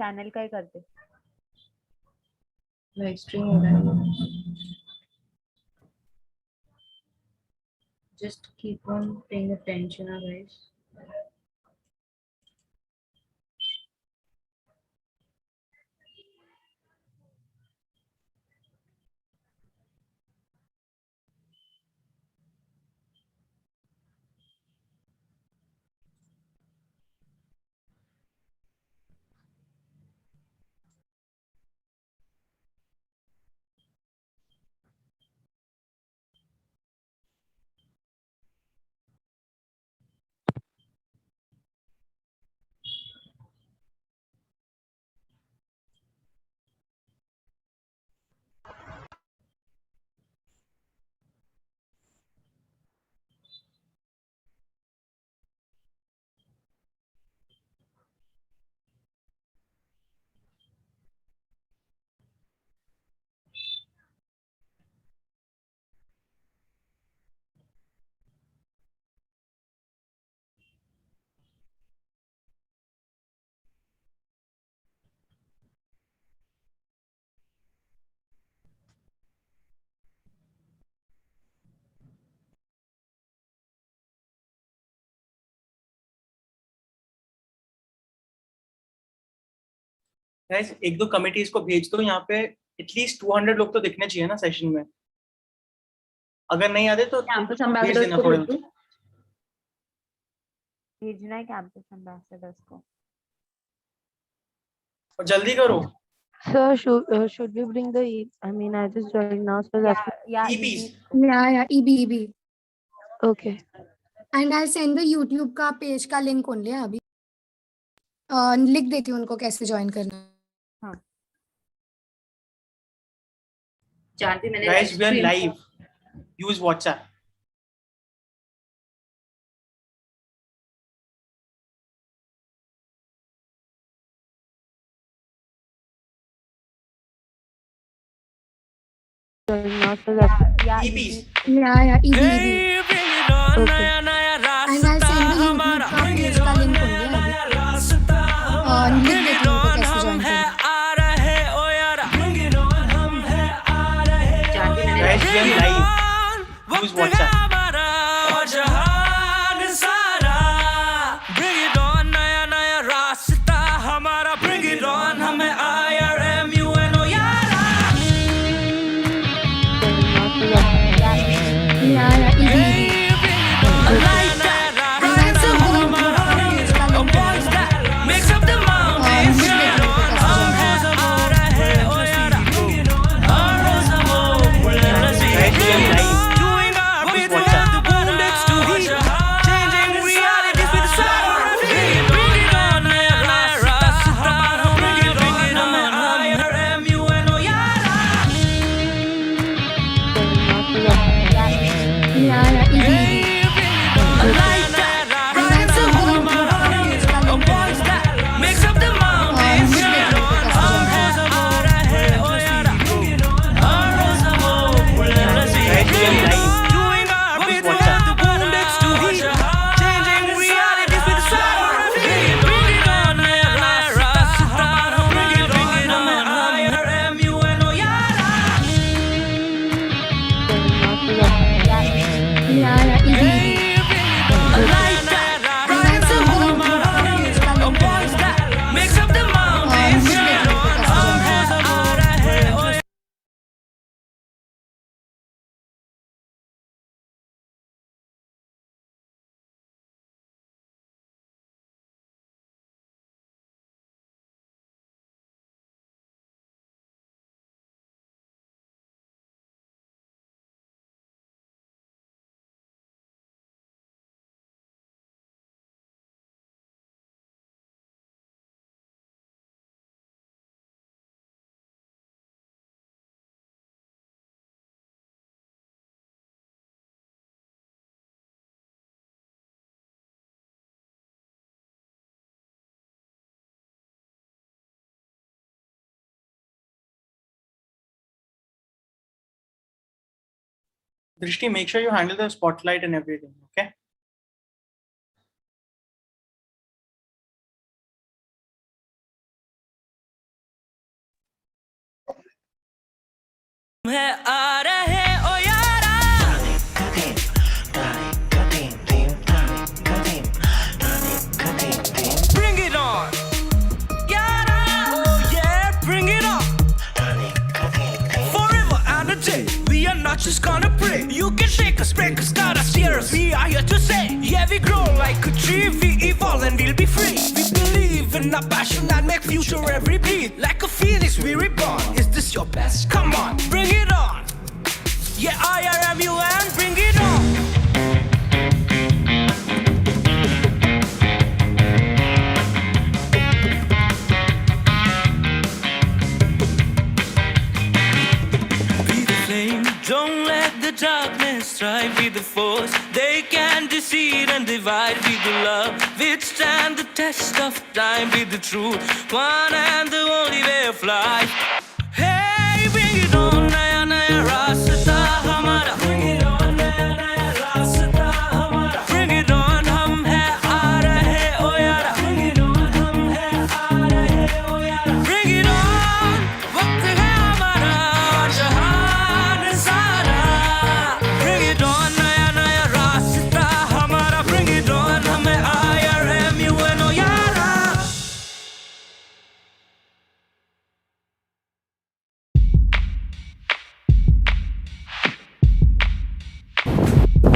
Channel का ही करते। Live stream हो रहा है। Just keep on paying attention, guys. Guys एक दो कमिटीज को भेज दो, यहाँ पे एटलीस्ट 200 लोग तो दिखने चाहिए ना सेशन में। अगर नहीं आते तो कैंपस भेज एम्बेसडर्स देना को थोड़े। भेज दो। भेजना है कैंपस एम्बेसडर्स को। और जल्दी करो। Sir, should we bring the I mean, I just joined now, so that's या EBs. Yeah, EB. okay. And I'll send the YouTube का पेज का लिंक ओनली अभी। लिख देती हूँ उनको कैसे ज्वाइन करना। हाँ जानती मैंने guys we are live, use WhatsApp. Joining now, so that's या EBs. Yeah, EB. okay. And I'll send the YouTube का पेज का लिंक ओनली अभी। लिख देती हूँ उनको कैसे ज्वाइन करना। Guys we are live, use WhatsApp. Bring it on, नया नया रास्ता हमारा, bring it on, हमें I.R.M.U.N. ओ यारा। Yeah, EB. Mix up the mountains, guys we are live, doing our use bit WhatsApp. with the boom that's too heat, changing realities with the sound of heat. Bring it on, नया नया रास्ता हमारा, bring it on, हमें I.R.M.U.N. ओ यारा। Yeah, EB. Mix up the mountains, guys we are live, doing our use bit with WhatsApp. the boom that's too heat, changing realities with the sound of heat. Bring it on, नया नया रास्ता हमारा, bring it on, हमें I.R.M.U.N. ओ यारा। Yeah, EB. Mix up the mountains, Drishti, make sure you handle the spotlight and everything, okay? है आ रहे ओ यारा Bring it on यारा oh yeah bring it on Forever and a day we are not just gonna pray You can shake us, break us, start us, steer us We are here to say yeah we grow like a tree We evolve and we'll be free We believe in our passion and make future every beat Like a phoenix we reborn Is this your best? Come on, bring it on Yeah, I.R.M.U.N, bring it on Be the flame, don't let the darkness try Be the force, they can deceive and divide Be the love, withstand the test of time Be the truth, one and the only way of life Hey, bring it on, naya naya rasta hamara Bring it on, naya naya rasta hamara Bring it on, hum hai aa rahe o yara Bring it on, hum hai aa rahe o yara Bring it on, waqt hai hamara jahan sara Bring it on, naya naya rasta hamara Bring it on, hum hai I.R.M.U.N o yara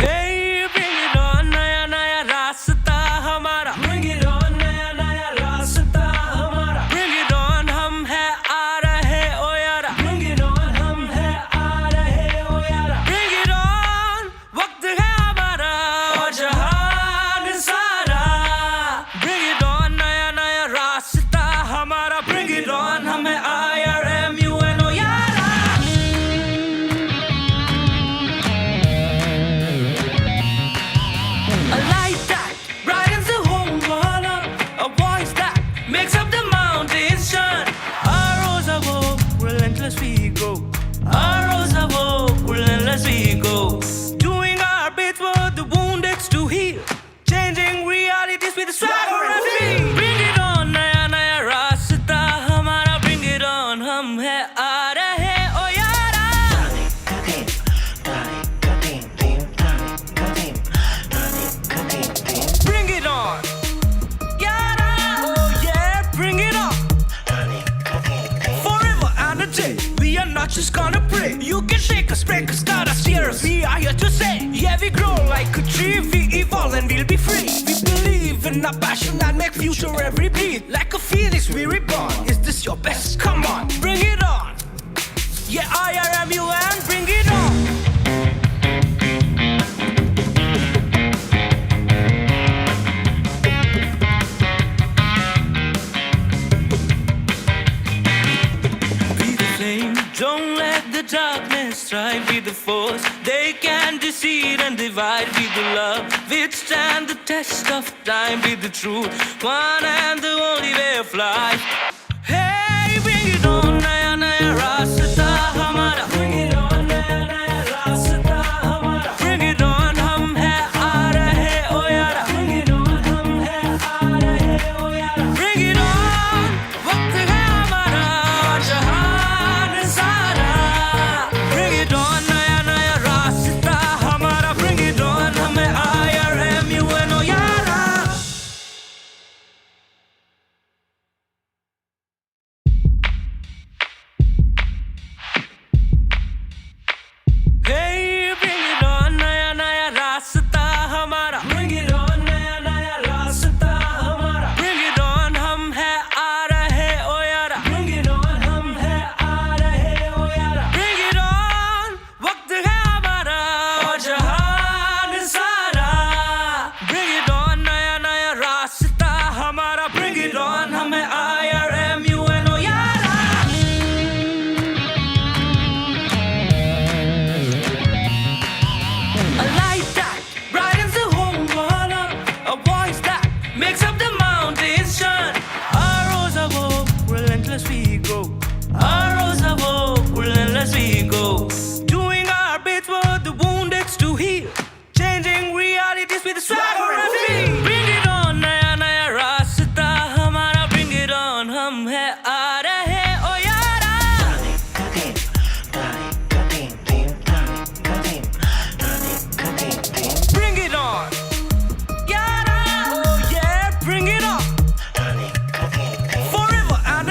Hey, bring it on, naya naya rasta hamara. Bring it on, naya naya rasta hamara. Bring it on, hum hai aa rahe o yara. Bring it on, hum hai aa rahe o yara. Bring it on, waqt hai hamara jahan sara. Bring it on, naya naya rasta hamara. Bring it on, hum hai I.R.M.U.N o yara. A light that brightens the whole world up. A voice that makes up the mountains shine. Our roads are woke, relentless we go. Our roads are woke, relentless we go. Doing our bit for the wounded to heal. Changing realities with a swagger and feel. Bring it on, naya naya rasta hamara. Bring it on, hum hai aa rahe o yara. Bring it on, yara, oh yeah, bring it on. Forever and a day, we are not just gonna pray. You can shake us, break us, start us, steer us. We are here to say, yeah we grow like a tree, we evolve and we'll be free. We believe in our passion and make future every beat. Like a phoenix we reborn. Is this your best? Come on, bring it on. Yeah, I.R.M.U.N, bring it on. Be the flame, don't let the darkness try Be the force, they can deceive and divide Be the love, withstand the test of time Be the truth, one and the only way of life Hey, bring it on, naya naya rasta hamara Bring it on, naya naya rasta hamara Bring it on, hum hai aa rahe o yara Bring it on, hum hai aa rahe o yara Bring it on, waqt hai hamara jahan sara Bring it on, naya naya rasta hamara Bring it on, hum hai I.R.M.U.N o yara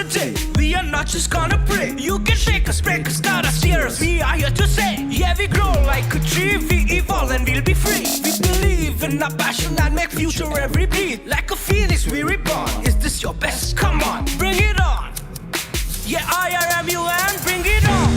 day. We are not just gonna pray. You can shake us, break us, cut us, steer us. We are here to say, yeah, we grow like a tree. We evolve and we'll be free. We believe in our passion and make future every beat. Like a phoenix, we reborn. Is this your best? Come on, bring it on. Yeah, I.R.M.U.N, bring it on.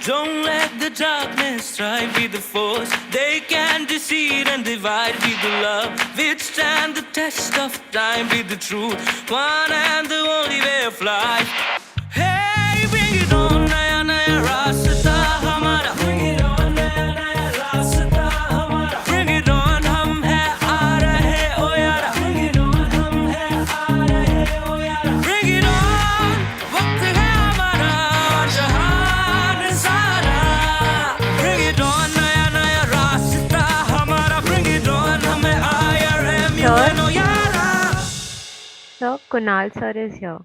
Don't let the darkness strive with the force. They can deceive and divide with the love. Withstand the test of time with the truth. One and the only way of life. Hey, bring it on, naya naya rasta hamara. Bring it on, naya naya rasta hamara. Bring it on, hum hai aa rahe o yara. Bring it on, hum hai aa rahe o yara. Bring it on, waqt hai hamara jahan. So Kunal sir is here.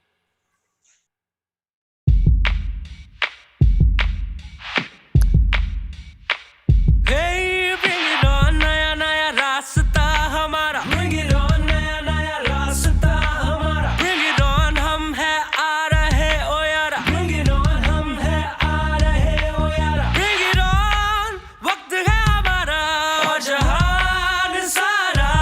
Hey, bring it on, naya naya rasta hamara. Bring it on, naya naya rasta hamara. Bring it on, hum hai aa rahe o yara. Bring it on, hum hai aa rahe o yara. Bring it on, waqt hai hamara jahan sara.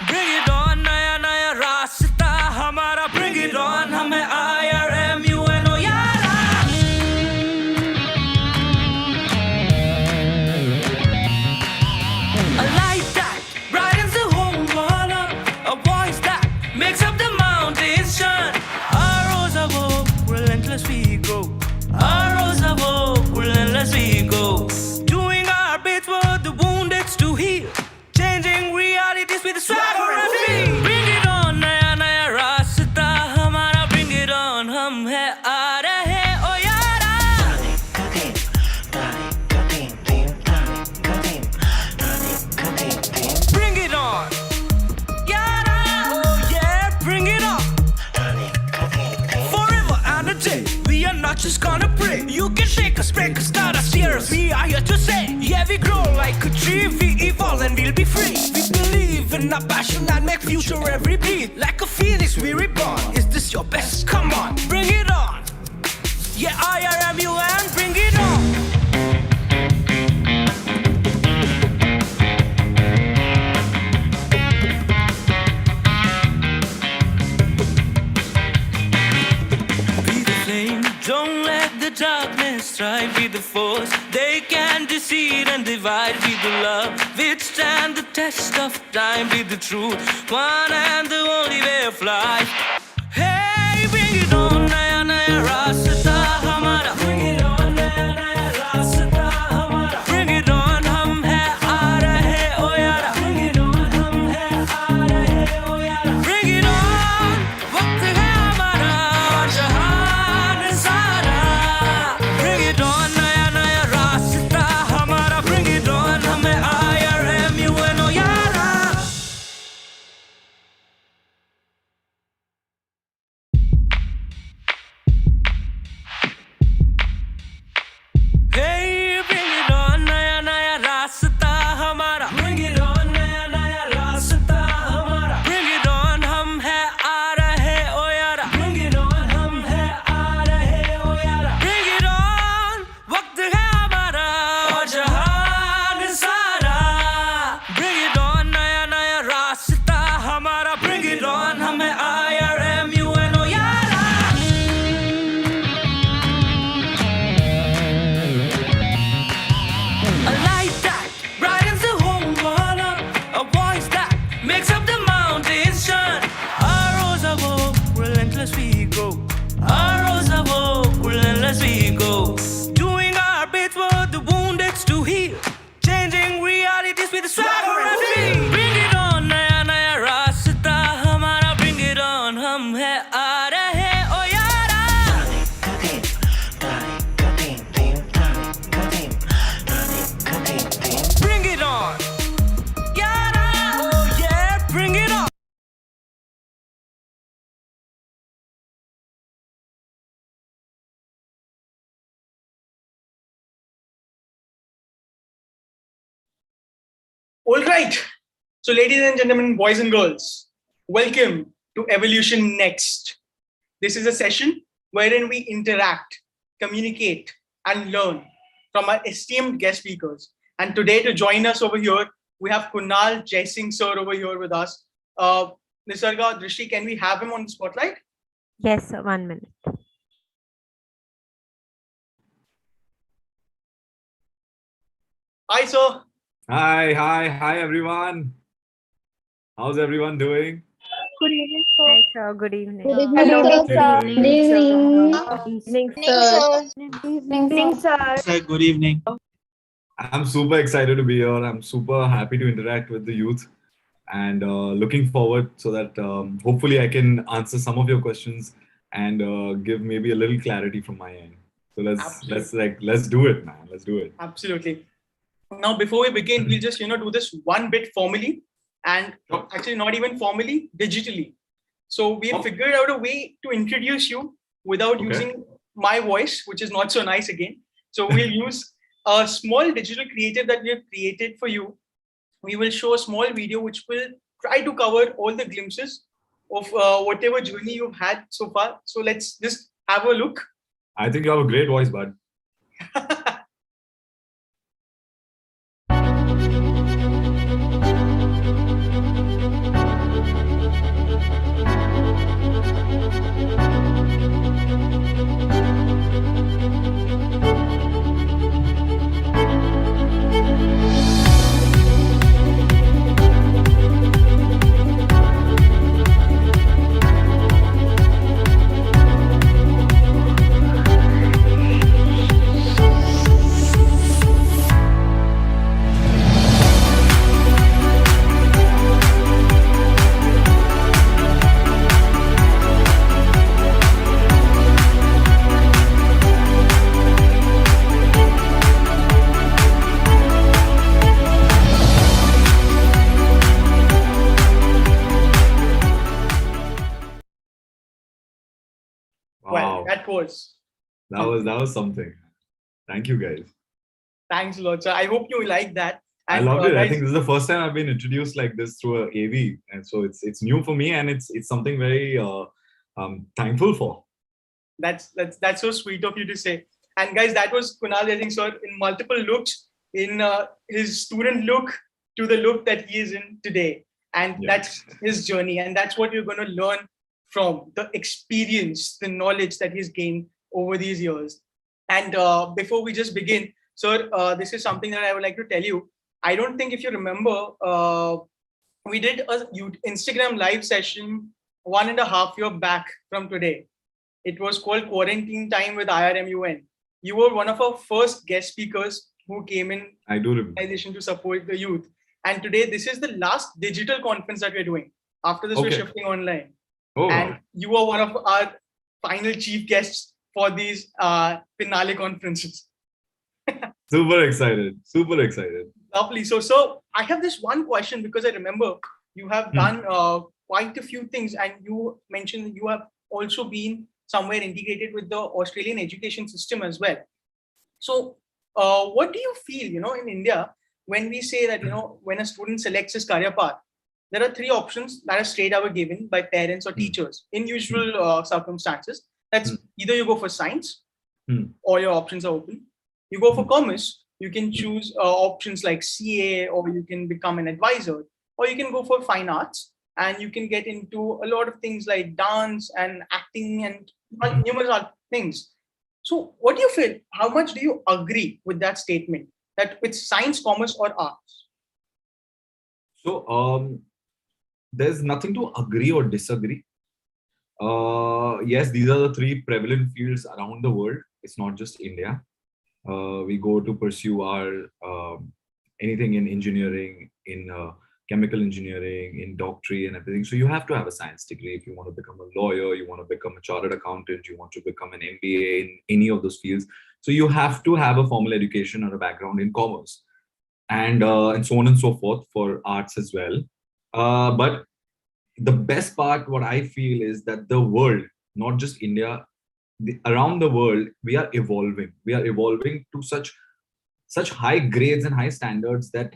Bring it on, naya naya rasta hamara. Bring it on, hum hai I.R.M.U.N o yara. A light that brightens the whole world up. A voice that makes up the mountains shine. Our rose of hope, relentless we go. Our rose of hope, relentless we go. Doing our bit for the wounded to heal. Changing realities with a swagger and feel. Bring it on, naya naya rasta hamara. Bring it on, hum hai aa rahe o yara. Bring it on, yara. Oh yeah, bring it on. Forever and a day, we are not just gonna pray. You can shake us, break us, cut us, steer us. We are here to say, yeah, we grow like a tree. We evolve and we'll be free. We believe in our passion and make future every beat. Like a phoenix, we reborn. Is this your best? Come on, bring it on. Yeah, I.R.M.U.N, bring it on. Be the flame, don't let the darkness strive with the force. They can deceive and divide with the love. Withstand the test of time with the truth. One and the only way of life. Hey, bring it on, naya naya rasta hamara. Bring it on, naya naya rasta hamara. Bring it on, hum hai aa rahe o yara. Bring it on, hum hai aa rahe o yara. Bring it on, waqt hai hamara jahan sara. Bring it on, naya naya rasta hamara. Bring it on, hum hai I.R.M.U.N o yara. All right. So, ladies and gentlemen, boys and girls, welcome to Evolution Next. This is a session wherein we interact, communicate, and learn from our esteemed guest speakers. And today, to join us over here, we have Kunal Jaising sir over here with us. Nisarga, Drishti, can we have him on the spotlight? Yes, sir. 1 minute. Hi, sir. Hi everyone. How's everyone doing? Good evening, sir. Hi, sir. Good evening. Good Hello, evening, sir. Good Good evening. Evening, sir. Evening, sir. Sir, good evening. I'm super excited to be here. I'm super happy to interact with the youth and looking forward so that hopefully I can answer some of your questions and give maybe a little clarity from my end. So let's do it, man. Let's do it. Absolutely. Now, before we begin, we'll just do this one bit formally, and Sure. actually not even formally, digitally. So we have figured out a way to introduce you without Okay. using my voice, which is not so nice again. So we'll use a small digital creative that we have created for you. We will show a small video which will try to cover all the glimpses of whatever journey you've had so far. So let's just have a look. I think you have a great voice, bud. Well, Wow, that was. that was something. Thank you, guys. Thanks a lot, sir. I hope you like that. I And, loved it. I guys, think this is the first time I've been introduced like this through a AV, and so it's new for me, and it's something very thankful for. that's so sweet of you to say. And guys, that was Kunal Jaising sir in multiple looks, in his student look to the look that he is in today. And Yeah. that's his journey. And that's what you're going to learn from the experience, the knowledge that he's gained over these years. And before we just begin, sir, this is something that I would like to tell you. I don't think if you remember, we did a Instagram live session 1.5 year back from today. It was called Quarantine Time with I.R.M.U.N. You were one of our first guest speakers who came in I do remember. organization to support the youth. And today, this is the last digital conference that we're doing. After this, we're Okay. shifting online. Oh, And you are one of our final chief guests for these finale conferences. super excited. Super excited. Lovely. So I have this one question because I remember you have done quite a few things, and you mentioned that you have also been somewhere integrated with the Australian education system as well. So, what do you feel, in India, when we say that, when a student selects his career path, there are three options that are straight away given by parents or teachers in usual circumstances. That's either you go for science, or your options are open. You go for commerce, you can choose options like CA, or you can become an advisor, or you can go for fine arts, and you can get into a lot of things like dance and acting and numerous other things. So, what do you feel? How much do you agree with that statement that it's science, commerce, or arts? So there's nothing to agree or disagree. Yes, these are the three prevalent fields around the world. It's not just India. We go to pursue our anything in engineering, in chemical engineering, in doctorate and everything. So you have to have a science degree if you want to become a lawyer, you want to become a chartered accountant, you want to become an MBA in any of those fields. So you have to have a formal education or a background in commerce, and so on and so forth for arts as well. But the best part, what I feel, is that the world, not just India, around the world, we are evolving. We are evolving to such high grades and high standards that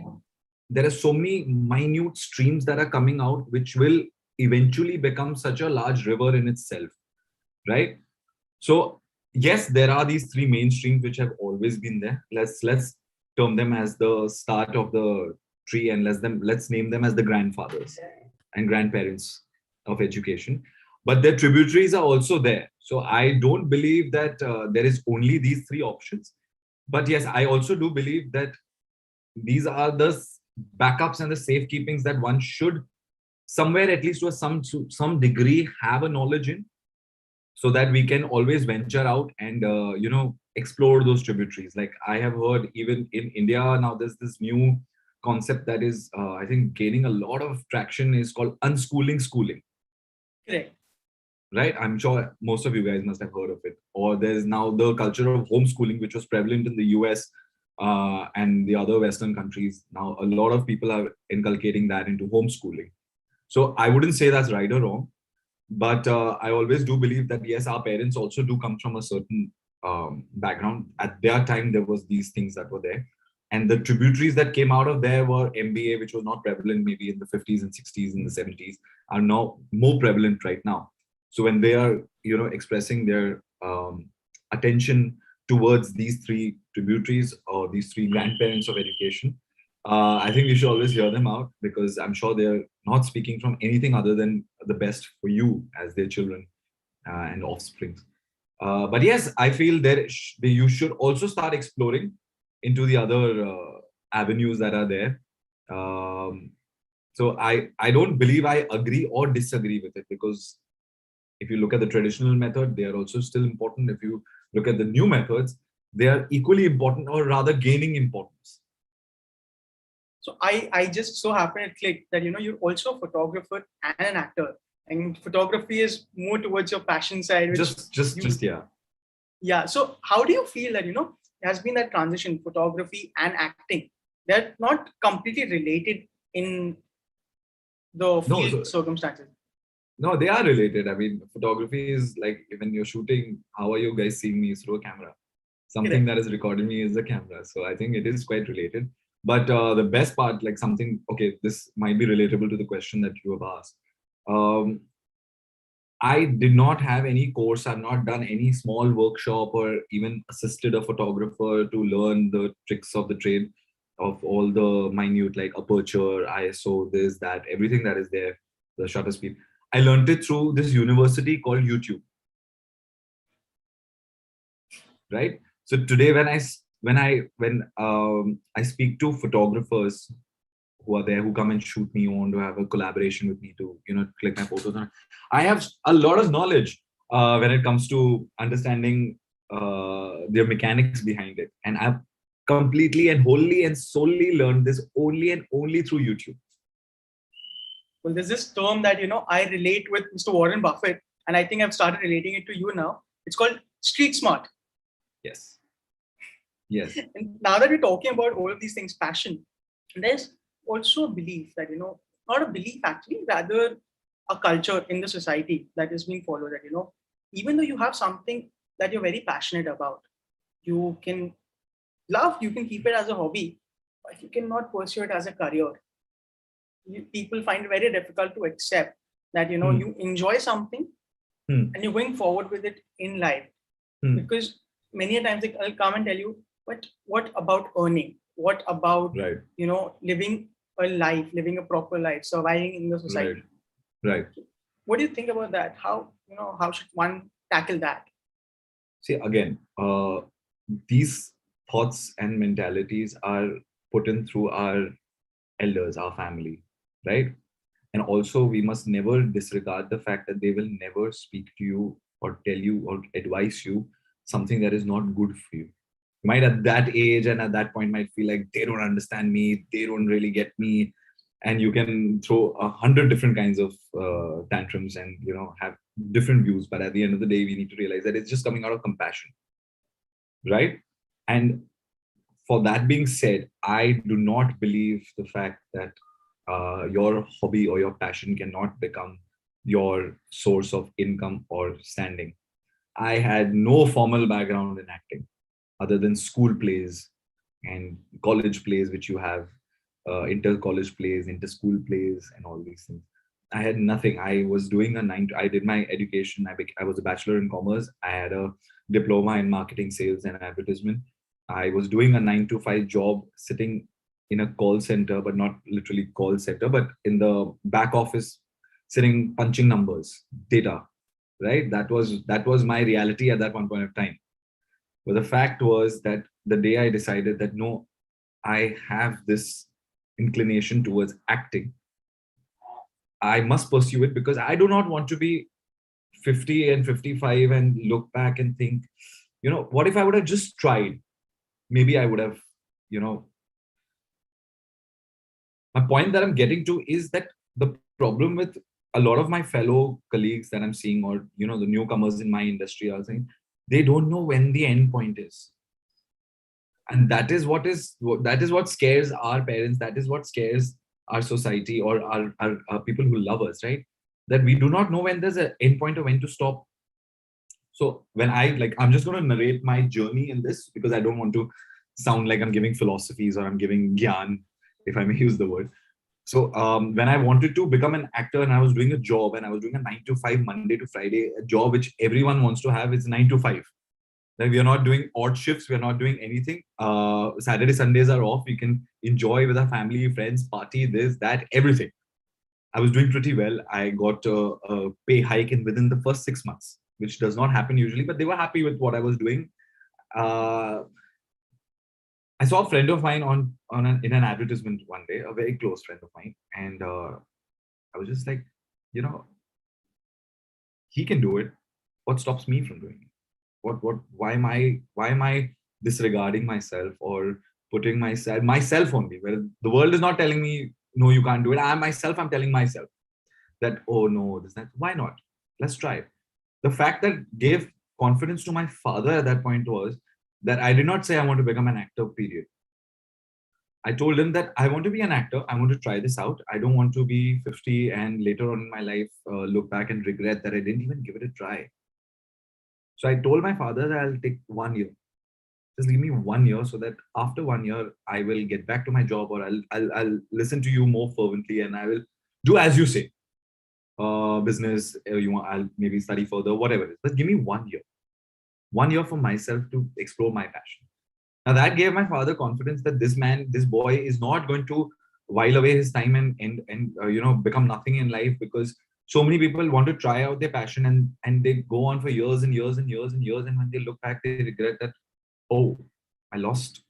there are so many minute streams that are coming out, which will eventually become such a large river in itself, right? So yes, there are these three main streams which have always been there. Let's term them as the start of the tree, and let's name them as the grandfathers and grandparents of education. But their tributaries are also there. So I don't believe that there is only these three options. But yes, I also do believe that these are the backups and the safekeepings that one should somewhere, at least to some degree, have a knowledge in, so that we can always venture out and explore those tributaries. Like I have heard, even in India now, there's this new concept that is I think gaining a lot of traction, is called unschooling schooling. Correct. Right? I'm sure most of you guys must have heard of it. Or there's now the culture of homeschooling, which was prevalent in the US and the other Western countries. Now, a lot of people are inculcating that into homeschooling. So I wouldn't say that's right or wrong, but I always do believe that, yes, our parents also do come from a certain background. At their time, there was these things that were there. And the tributaries that came out of there were MBA, which was not prevalent maybe in the 50s and 60s and the 70s, are now more prevalent right now. So when they are, expressing their attention towards these three tributaries or these three grandparents of education, I think we should always hear them out, because I'm sure they're not speaking from anything other than the best for you as their children and offspring. But yes, I feel you should also start exploring into the other avenues that are there. So I don't believe I agree or disagree with it, because if you look at the traditional method, they are also still important. If you look at the new methods, they are equally important, or rather gaining importance. So I just so happen it clicked that you're also a photographer and an actor, and photography is more towards your passion side. Which Yeah. Yeah. So how do you feel that has been that transition, photography and acting? They're not completely related in the field circumstances. No, they are related. I mean, photography is like, when you're shooting, how are you guys seeing me through a camera? Something that is recording me is the camera. So I think it is quite related. But the best part, like something, okay, this might be relatable to the question that you have asked. I did not have any course. I've not done any small workshop or even assisted a photographer to learn the tricks of the trade of all the minute, like aperture, ISO, this, that, everything that is there, the shutter speed. I learned it through this university called YouTube. Right. So today, when I speak to photographers who are there, who come and shoot me, on to have a collaboration with me to click my photos on, I have a lot of knowledge when it comes to understanding their mechanics behind it, and I've completely and wholly and solely learned this only and only through YouTube. Well, there's this term that I relate with Mr. Warren Buffett, and I think I've started relating it to you now. It's called street smart. Yes. Yes. And now that we're talking about all of these things, passion, there's also a belief that, not a belief actually, rather a culture in the society that is being followed, that, even though you have something that you're very passionate about, you can keep it as a hobby, but you cannot pursue it as a career. People find it very difficult to accept that, you enjoy something and you're going forward with it in life. Because many times they'll come and tell you, but what about earning? What about, living a life, living a proper life, surviving in the society? Right. What do you think about that? How should one tackle that? See, again, these thoughts and mentalities are put in through our elders, our family, right? And also, we must never disregard the fact that they will never speak to you or tell you or advise you something that is not good for you. You might at that age and at that point might feel like they don't understand me, they don't really get me, and you can throw 100 different kinds of tantrums and have different views. But at the end of the day, we need to realize that it's just coming out of compassion, right? And for that being said, I do not believe the fact that your hobby or your passion cannot become your source of income or standing. I had no formal background in acting other than school plays and college plays, which you have. inter-college plays, inter-school plays, and all these things. I had nothing. I was doing I did my education. I was a bachelor in commerce. I had a diploma in marketing, sales, and advertisement. I was doing a 9 to 5 job, sitting in a call center, but not literally call center, but in the back office, sitting punching numbers, data. Right. That was my reality at that one point of time. But the fact was that the day I decided that no, I have this inclination towards acting, I must pursue it, because I do not want to be 50 and 55 and look back and think, what if I would have just tried? Maybe I would have, my point that I'm getting to is that the problem with a lot of my fellow colleagues that I'm seeing, or, the newcomers in my industry are saying, they don't know when the end point is. And that is what scares our parents. That is what scares our society, or our people who love us, right? That we do not know when there's an end point or when to stop. So when I'm just going to narrate my journey in this, because I don't want to sound like I'm giving philosophies or I'm giving gyan, if I may use the word. So when I wanted to become an actor, and I was doing a job, and I was doing a 9 to 5 Monday to Friday, a job which everyone wants to have, is 9 to 5. Like, we are not doing odd shifts. We are not doing anything. Saturday, Sundays are off. We can enjoy with our family, friends, party, this, that, everything. I was doing pretty well. I got a pay hike within the first 6 months, which does not happen usually, but they were happy with what I was doing. I saw a friend of mine in an advertisement one day, a very close friend of mine. And I was just like, he can do it. What stops me from doing it? Why am I disregarding myself, or putting myself only, where the world is not telling me, no, you can't do it. I'm telling myself that, oh no, why not? Let's try. The fact that gave confidence to my father at that point was that I did not say I want to become an actor, period. I told him that I want to be an actor. I want to try this out. I don't want to be 50 and later on in my life look back and regret that I didn't even give it a try. So I told my father that I'll take 1 year. Just give me 1 year, so that after 1 year, I will get back to my job, or I'll listen to you more fervently, and I will do as you say. Business, I'll maybe study further, whatever it is. But give me 1 year. 1 year for myself to explore my passion. Now that gave my father confidence that this boy is not going to while away his time and become nothing in life, because so many people want to try out their passion, and they go on for years and years and years and years, and when they look back, they regret that, oh, I lost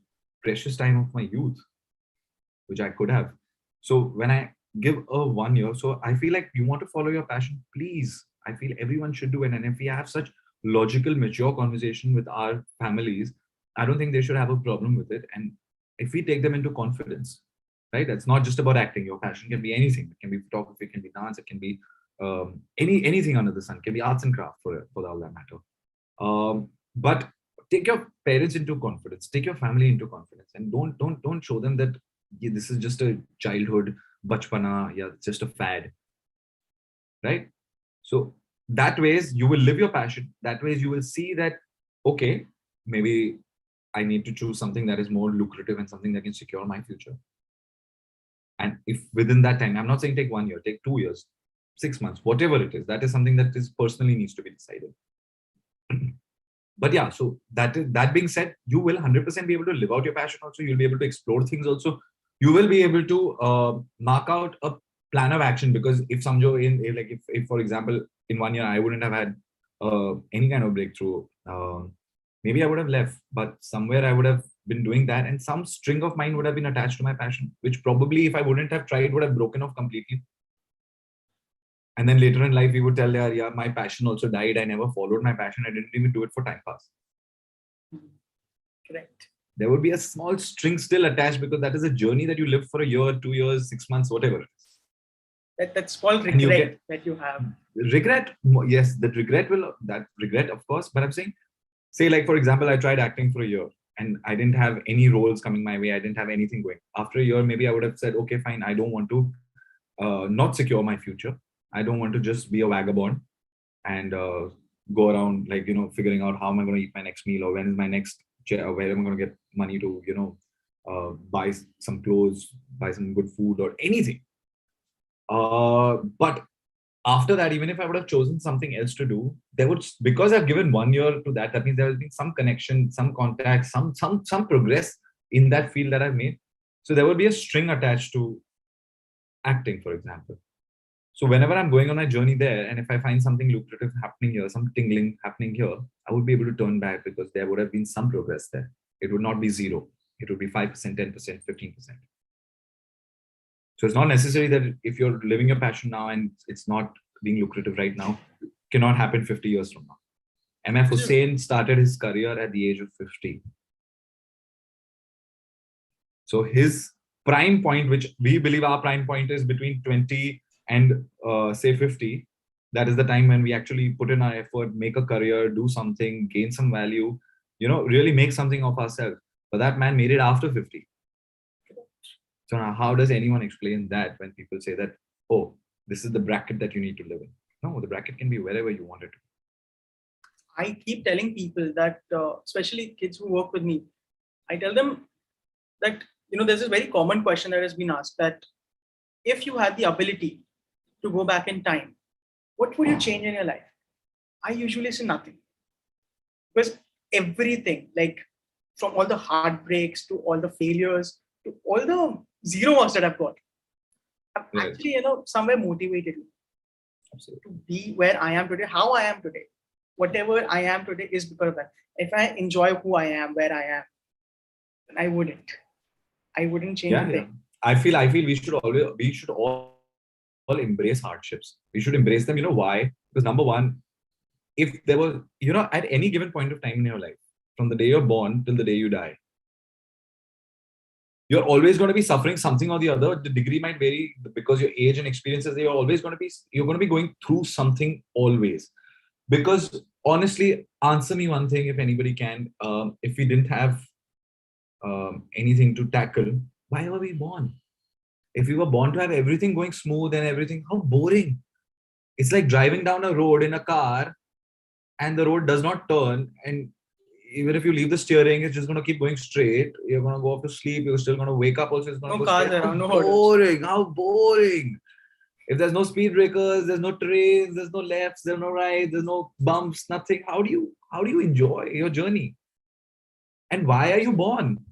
precious time of my youth, which I could have. So when I give a 1 year, so I feel like you want to follow your passion, please. I feel everyone should do it. And if we have such logical, mature conversation with our families, I don't think they should have a problem with it. And if we take them into confidence, right? That's not just about acting. Your passion can be anything. It can be photography, it can be dance, it can be anything under the sun. It can be arts and craft for all that matter. But take your parents into confidence. Take your family into confidence, and don't show them that this is just a childhood bachpana. Yeah, it's just a fad, right? So that ways you will live your passion. That ways you will see that, okay, maybe I need to choose something that is more lucrative and something that can secure my future. And if within that time, I'm not saying take 1 year, take 2 years, 6 months, whatever it is, that is something that is personally needs to be decided. But yeah, so that being said, you will 100% be able to live out your passion. Also, you'll be able to explore things. Also, you will be able to mark out a plan of action, because if somehow if for example in 1 year I wouldn't have had any kind of breakthrough, maybe I would have left, but somewhere I would have been doing that, and some string of mine would have been attached to my passion, which probably if I wouldn't have tried would have broken off completely. And then later in life, we would tell, yeah, my passion also died. I never followed my passion. I didn't even do it for time pass. Correct. There would be a small string still attached, because that is a journey that you live for a year, 2 years, 6 months, whatever it is. That's called regret that you have. Regret, yes, that regret, of course. But I'm saying, say like, for example, I tried acting for a year and I didn't have any roles coming my way. I didn't have anything going. After a year, maybe I would have said, okay, fine. I don't want to not secure my future. I don't want to just be a vagabond and go around figuring out how am I going to eat my next meal, or when is my next, where am I going to get money to, buy some clothes, buy some good food or anything. But after that, even if I would have chosen something else to do, there would, because I've given 1 year to that, that means there has been some connection, some contact, some progress in that field that I've made. So there would be a string attached to acting, for example. So whenever I'm going on my journey there, and if I find something lucrative happening here, some tingling happening here, I would be able to turn back because there would have been some progress there. It would not be zero. It would be 5%, 10%, 15%. So it's not necessary that if you're living your passion now and it's not being lucrative right now, it cannot happen 50 years from now. M.F. Hussain started his career at the age of 50. So his prime point, which we believe our prime point is between 20 and say 50, that is the time when we actually put in our effort, make a career, do something, gain some value, really make something of ourselves. But that man made it after 50. So now how does anyone explain that when people say that, oh, this is the bracket that you need to live in? No, the bracket can be wherever you want it to. I keep telling people that, especially kids who work with me, I tell them that, there's this very common question that has been asked, that if you had the ability to go back in time, what would you change in your life? I usually say nothing. Because everything, like from all the heartbreaks to all the failures to all the 0 marks that I've got, I've Right. actually, somewhere motivated me Absolutely. to be where I am today, how I am today. Whatever I am today is because of that. If I enjoy who I am, where I am, then I wouldn't change a Yeah. thing. I feel we should all embrace hardships. We should embrace them. You know why? Because number one, if there was, at any given point of time in your life, from the day you're born till the day you die, you're always going to be suffering something or the other. The degree might vary because your age and experiences. You're going to be going through something always. Because honestly, answer me one thing, if anybody can, if we didn't have anything to tackle, why were we born? If we were born to have everything going smooth and everything, how boring. It's like driving down a road in a car and the road does not turn, and even if you leave the steering, it's just going to keep going straight. You're going to go off to sleep. You're still going to wake up. Also, it's going to No go cars straight. around, no How hurdles. boring! How boring! If there's no speed breakers, there's no trains, there's no lefts, there's no rights, there's no bumps, nothing. How do you enjoy your journey? And why are you born?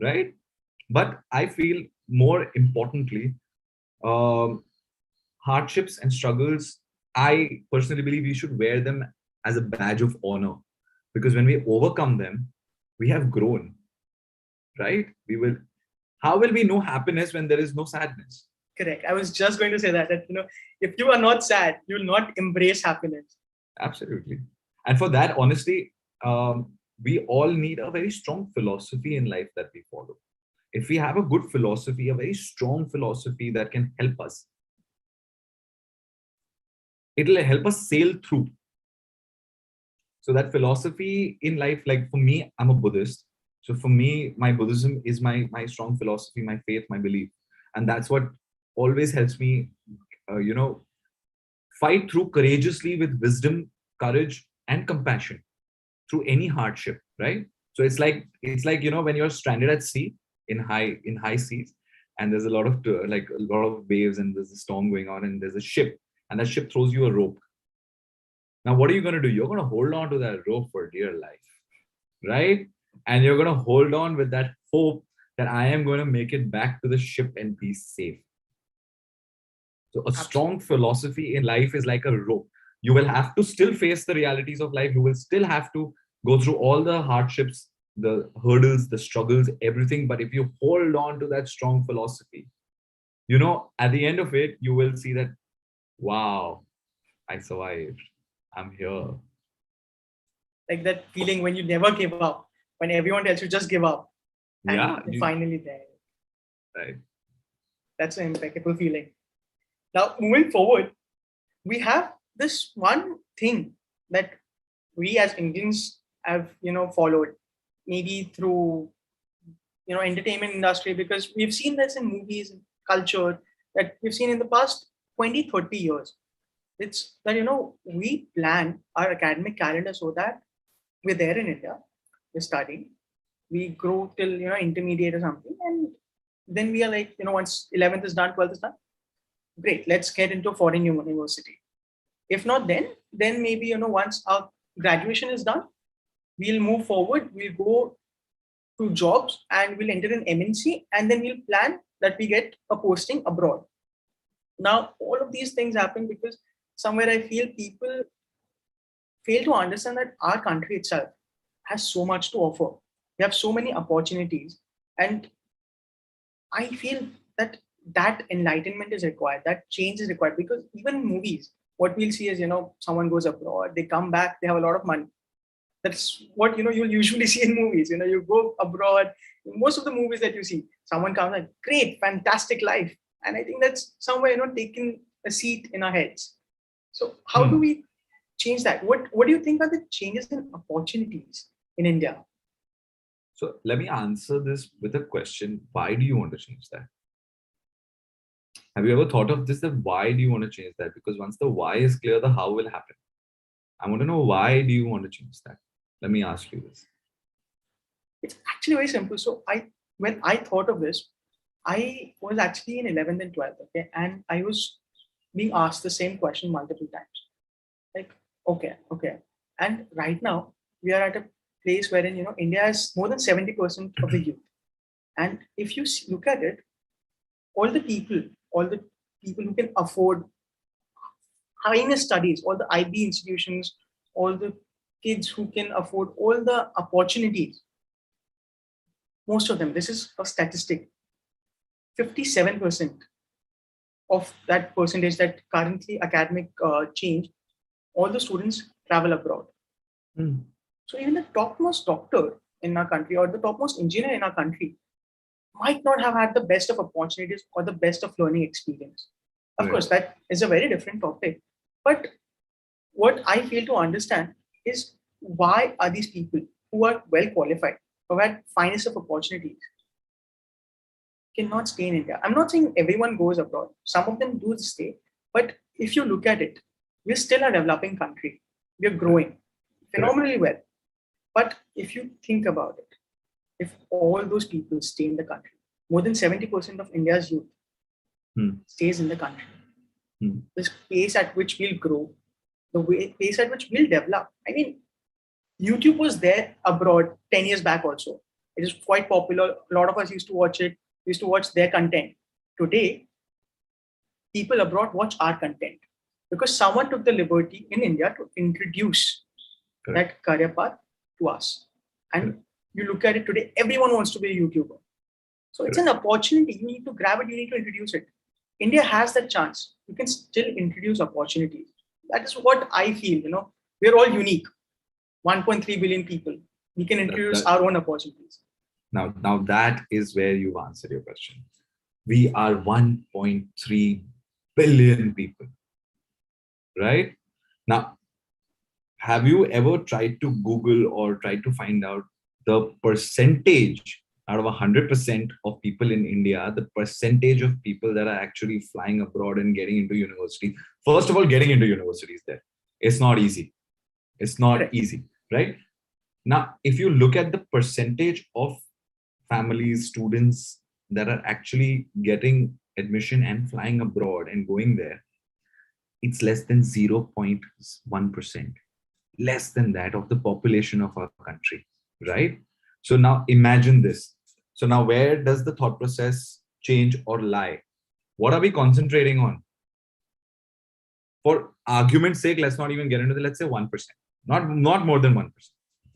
Right? But I feel more importantly, hardships and struggles, I personally believe we should wear them as a badge of honor, because when we overcome them, we have grown, right? How will we know happiness when there is no sadness? Correct. I was just going to say that if you are not sad, you will not embrace happiness. Absolutely. And for that, honestly, we all need a very strong philosophy in life that we follow. If we have a good philosophy, a very strong philosophy that can help us, it'll help us sail through. So that philosophy in life, like for me, I'm a Buddhist. So for me, my Buddhism is my strong philosophy, my faith, my belief. And that's what always helps me, fight through courageously with wisdom, courage, and compassion through any hardship, right? So it's like when you're stranded at sea in high seas, and there's a lot of waves, and there's a storm going on, and there's a ship, and that ship throws you a rope. Now, what are you going to do? You're going to hold on to that rope for dear life, right? And you're going to hold on with that hope that I am going to make it back to the ship and be safe. So a strong philosophy in life is like a rope. You will have to still face the realities of life. You will still have to go through all the hardships, the hurdles, the struggles, everything. But if you hold on to that strong philosophy, at the end of it, you will see that, wow, I survived. I'm here. Like that feeling when you never give up, when everyone tells you just give up. And Yeah. you're finally there. Right. That's an impeccable feeling. Now, moving forward, we have this one thing that we as Indians have, followed, maybe through, entertainment industry, because we've seen this in movies and culture that we've seen in the past 20, 30 years. It's that, we plan our academic calendar so that we're there in India, we're studying, we grow till intermediate or something, and then we are like, once 11th is done, 12th is done, great, let's get into a foreign university. If not, then maybe once our graduation is done, we'll move forward, we'll go to jobs and we'll enter an MNC, and then we'll plan that we get a posting abroad. Now, all of these things happen because somewhere I feel people fail to understand that our country itself has so much to offer. We have so many opportunities, and I feel that enlightenment is required, that change is required, because even in movies, what we'll see is someone goes abroad, they come back, they have a lot of money. That's what you'll usually see in movies. You go abroad, most of the movies that you see, someone comes like, great, fantastic life, and I think that's somewhere taking a seat in our heads. So how do we change that? What do you think are the changes in opportunities in India? So let me answer this with a question. Why do you want to change that? Have you ever thought of this, that why do you want to change that? Because once the why is clear, the how will happen. I want to know, why do you want to change that? Let me ask you this. It's actually very simple. So when I thought of this, I was actually in 11th and 12th, okay, and I was being asked the same question multiple times. Like, okay. And right now, we are at a place wherein, India has more than 70% of the youth. And if you look at it, all the people who can afford higher studies, all the IB institutions, all the kids who can afford all the opportunities, most of them, this is a statistic, 57% of that percentage, that currently academic change, all the students travel abroad. So even the topmost doctor in our country or the topmost engineer in our country might not have had the best of opportunities or the best of learning experience. Of course, that is a very different topic. But what I fail to understand is, why are these people who are well qualified, who had finest of opportunities, cannot stay in India? I'm not saying everyone goes abroad. Some of them do stay. But if you look at it, we're still a developing country. We're growing phenomenally well. But if you think about it, if all those people stay in the country, more than 70% of India's youth stays in the country. This pace at which we'll grow, the pace at which we'll develop. I mean, YouTube was there abroad 10 years back also. It is quite popular. A lot of us used to watch it. We used to watch their content. Today, people abroad watch our content because someone took the liberty in India to introduce that career path to us. And you look at it today, everyone wants to be a YouTuber. So it's an opportunity. You need to grab it. You need to introduce it. India has that chance. You can still introduce opportunities. That is what I feel. We're all unique. 1.3 billion people. We can introduce our own opportunities. Now that is where you answered your question. We are 1.3 billion people, right? Now, have you ever tried to Google or tried to find out the percentage out of 100% of people in India, the percentage of people that are actually flying abroad and getting into university? First of all, getting into universities there, it's not easy. It's not easy, right? Now, if you look at the percentage of families, students that are actually getting admission and flying abroad and going there, it's less than 0.1%, less than that of the population of our country, right? So now imagine this. So now where does the thought process change or lie? What are we concentrating on? For argument's sake, let's not even get into the, let's say 1%, not more than 1%,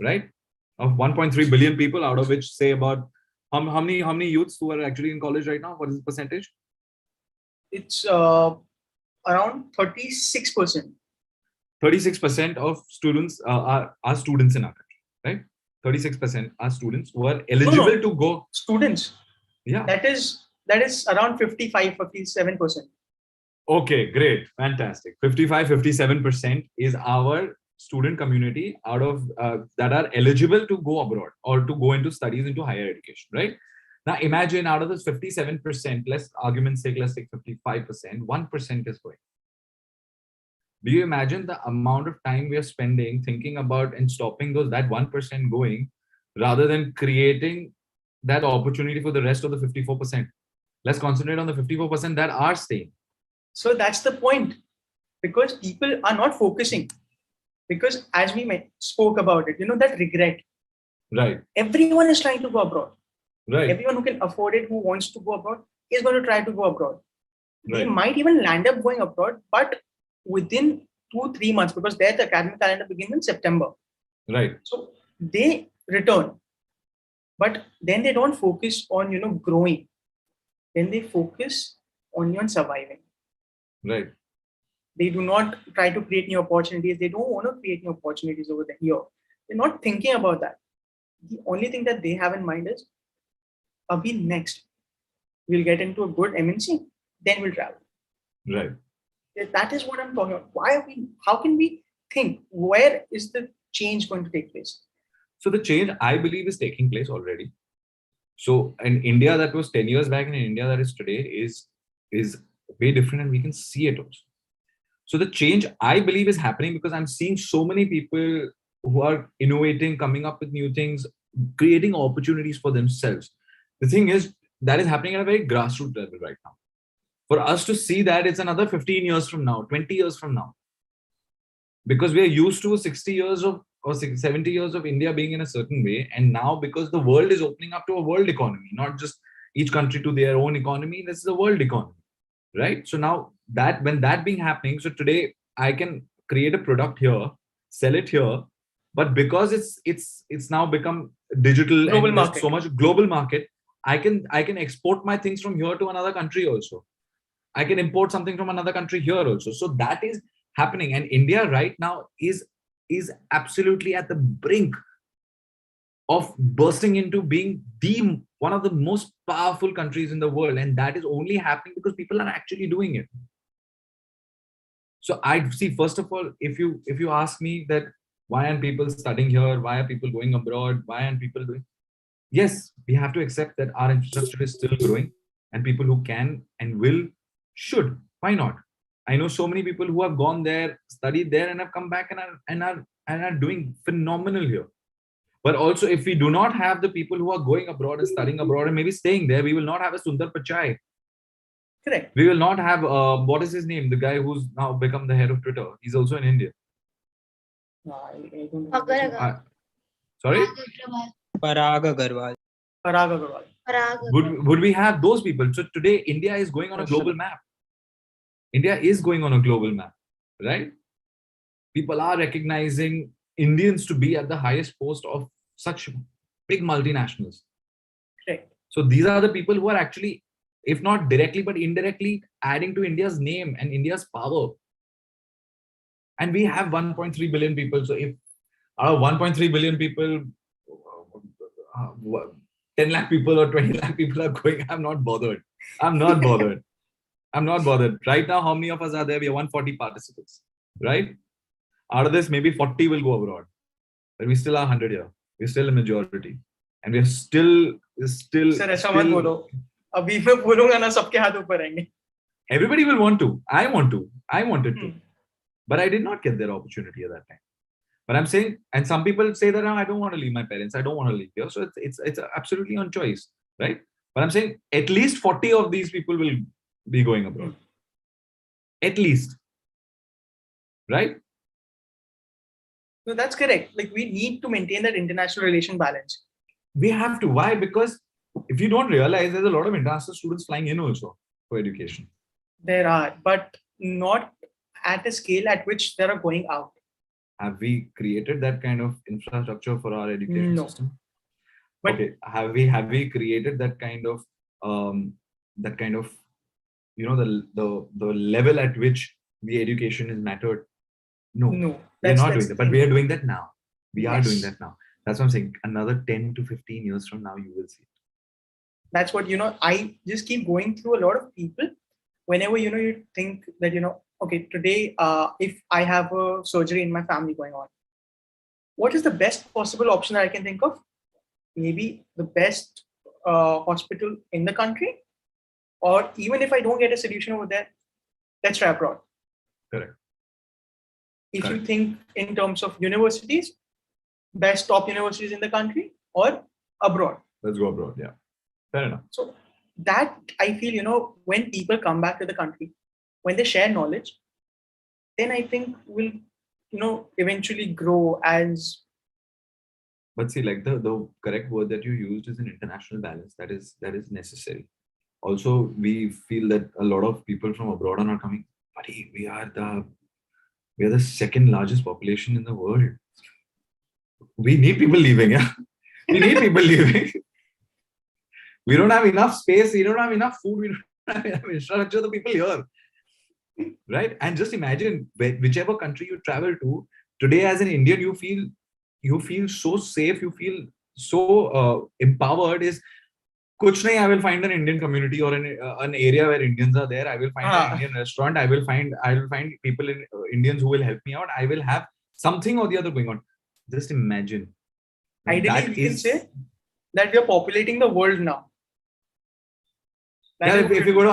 right? Of 1.3 billion people, out of which, say, about how many youths who are actually in college right now? What is the percentage? It's around 36%. 36% of students are students in our country, right? 36% are students who are eligible to go. Students. Yeah. That is around 57%. Okay, great. Fantastic. 57% is our student community out of that are eligible to go abroad or to go into studies into higher education, right? Now imagine out of this 57%, let's argument's sake, let's take 55%, 1% is going. Do you imagine the amount of time we are spending thinking about and stopping that 1% going, rather than creating that opportunity for the rest of the 54%. Let's concentrate on the 54% that are staying. So that's the point, because people are not focusing. Because as we spoke about it, that regret. Right. Everyone is trying to go abroad. Right. Everyone who can afford it, who wants to go abroad, is going to try to go abroad. They Right. might even land up going abroad, but within 2-3 months, because there the academic calendar begins in September. Right. So they return, but then they don't focus on growing. Then they focus only on surviving. Right. They do not try to create new opportunities. They don't want to create new opportunities over here. They're not thinking about that. The only thing that they have in mind is, Abhi, next, we'll get into a good MNC, then we'll travel. Right. That is what I'm talking about. How can we think? Where is the change going to take place? So the change, I believe, is taking place already. So in India that was 10 years back and in India that is today is way different, and we can see it also. So the change, I believe, is happening because I'm seeing so many people who are innovating, coming up with new things, creating opportunities for themselves. The thing is, that is happening at a very grassroots level right now. For us to see that, it's another 15 years from now, 20 years from now. Because we are used to 60 years of or 70 years of India being in a certain way. And now, because the world is opening up to a world economy, not just each country to their own economy, this is a world economy, right? So now that when that being happening, so today I can create a product here, sell it here, but because it's now become digital Global and market. so much global market, I can export my things from here to another country also. I can import something from another country here also. So that is happening, and India right now is absolutely at the brink of bursting into being one of the most powerful countries in the world, and that is only happening because people are actually doing it. So I see, first of all, if you ask me that why aren't people studying here, why are people going abroad, why aren't people doing, yes, we have to accept that our infrastructure is still growing, and people who can and will should, why not? I know so many people who have gone there, studied there, and have come back and are doing phenomenal here. But also, if we do not have the people who are going abroad and studying abroad and maybe staying there, we will not have a Sundar Pichai. Correct. We will not have what is his name? The guy who's now become the head of Twitter. He's also in India. I don't know. Sorry. Parag Agarwal. Parag Agarwal. Would we have those people? So today, India is going on a global map. India is going on a global map, right? People are recognizing Indians to be at the highest post of such big multinationals. Right. So these are the people who are actually, if not directly, but indirectly adding to India's name and India's power. And we have 1.3 billion people. So if out of 1.3 billion people, 10 lakh people or 20 lakh people are going, I'm not bothered. I'm not bothered. I'm not bothered. Right now, how many of us are there? We have 140 participants, right? Out of this, maybe 40 will go abroad. But we still are 100 here. We're still a majority. And we're still. Sir, ऐसा मत बोलो. अभी मैं बोलूँगा ना, सबके हाथ ऊपर आएंगे. Everybody will want to. I wanted to. But I did not get that opportunity at that time. But I'm saying, and some people say that, I don't want to leave my parents. I don't want to leave here. So it's absolutely on choice, right? But I'm saying at least 40 of these people will be going abroad. At least. Right? No, that's correct. Like, we need to maintain that international relation balance. We have to. Why? Because if you don't realize, there's a lot of international students flying in also for education. There are, but not at a scale at which they are going out. Have we created that kind of infrastructure for our education system? But okay, have we created that kind of the level at which the education is mattered? No, we're not doing that. But we are doing that now. We are doing that now. That's what I'm saying. Another 10 to 15 years from now, you will see it. That's what, I just keep going through a lot of people. Whenever, you think that, okay, today, if I have a surgery in my family going on, what is the best possible option that I can think of? Maybe the best hospital in the country, or even if I don't get a solution over there, let's try abroad. Correct. If you think in terms of universities, best top universities in the country, or abroad. Let's go abroad. Yeah, fair enough. So that I feel, when people come back to the country, when they share knowledge, then I think will eventually grow as. But see, like the correct word that you used is an international balance. That is necessary. Also, we feel that a lot of people from abroad are not coming. Buddy, we are the second largest population in the world. We need people leaving. Yeah, we need people leaving. We don't have enough space. We don't have enough food. We don't have enough infrastructure. The people here, right? And just imagine whichever country you travel to today, as an Indian, you feel so safe. You feel so empowered. Is kuch nahi, I will find an Indian community or an area where Indians are there. I will find an Indian restaurant. I will find people Indians who will help me out. I will have something or the other going on. Just imagine. Ideally, we can say that we are populating the world now. Yeah, if you go to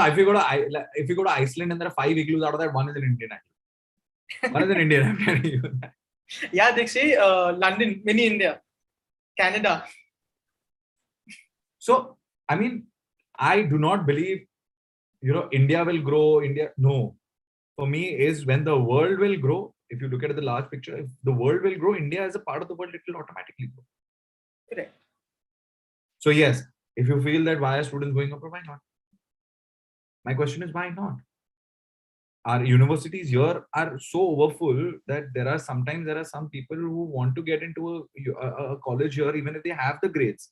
Iceland and there are 5 igloos, out of that one is an Indian island. One is an Indian. I'm telling you. Yeah, they say London, mini India, Canada. So, I mean, I do not believe, India will grow. No. For me, is when the world will grow. If you look at the large picture, if the world will grow, India as a part of the world, it will automatically grow. Correct. So yes, if you feel that why are students going abroad, why not? My question is, why not? Our universities here are so overfull that there are some people who want to get into a college here, even if they have the grades.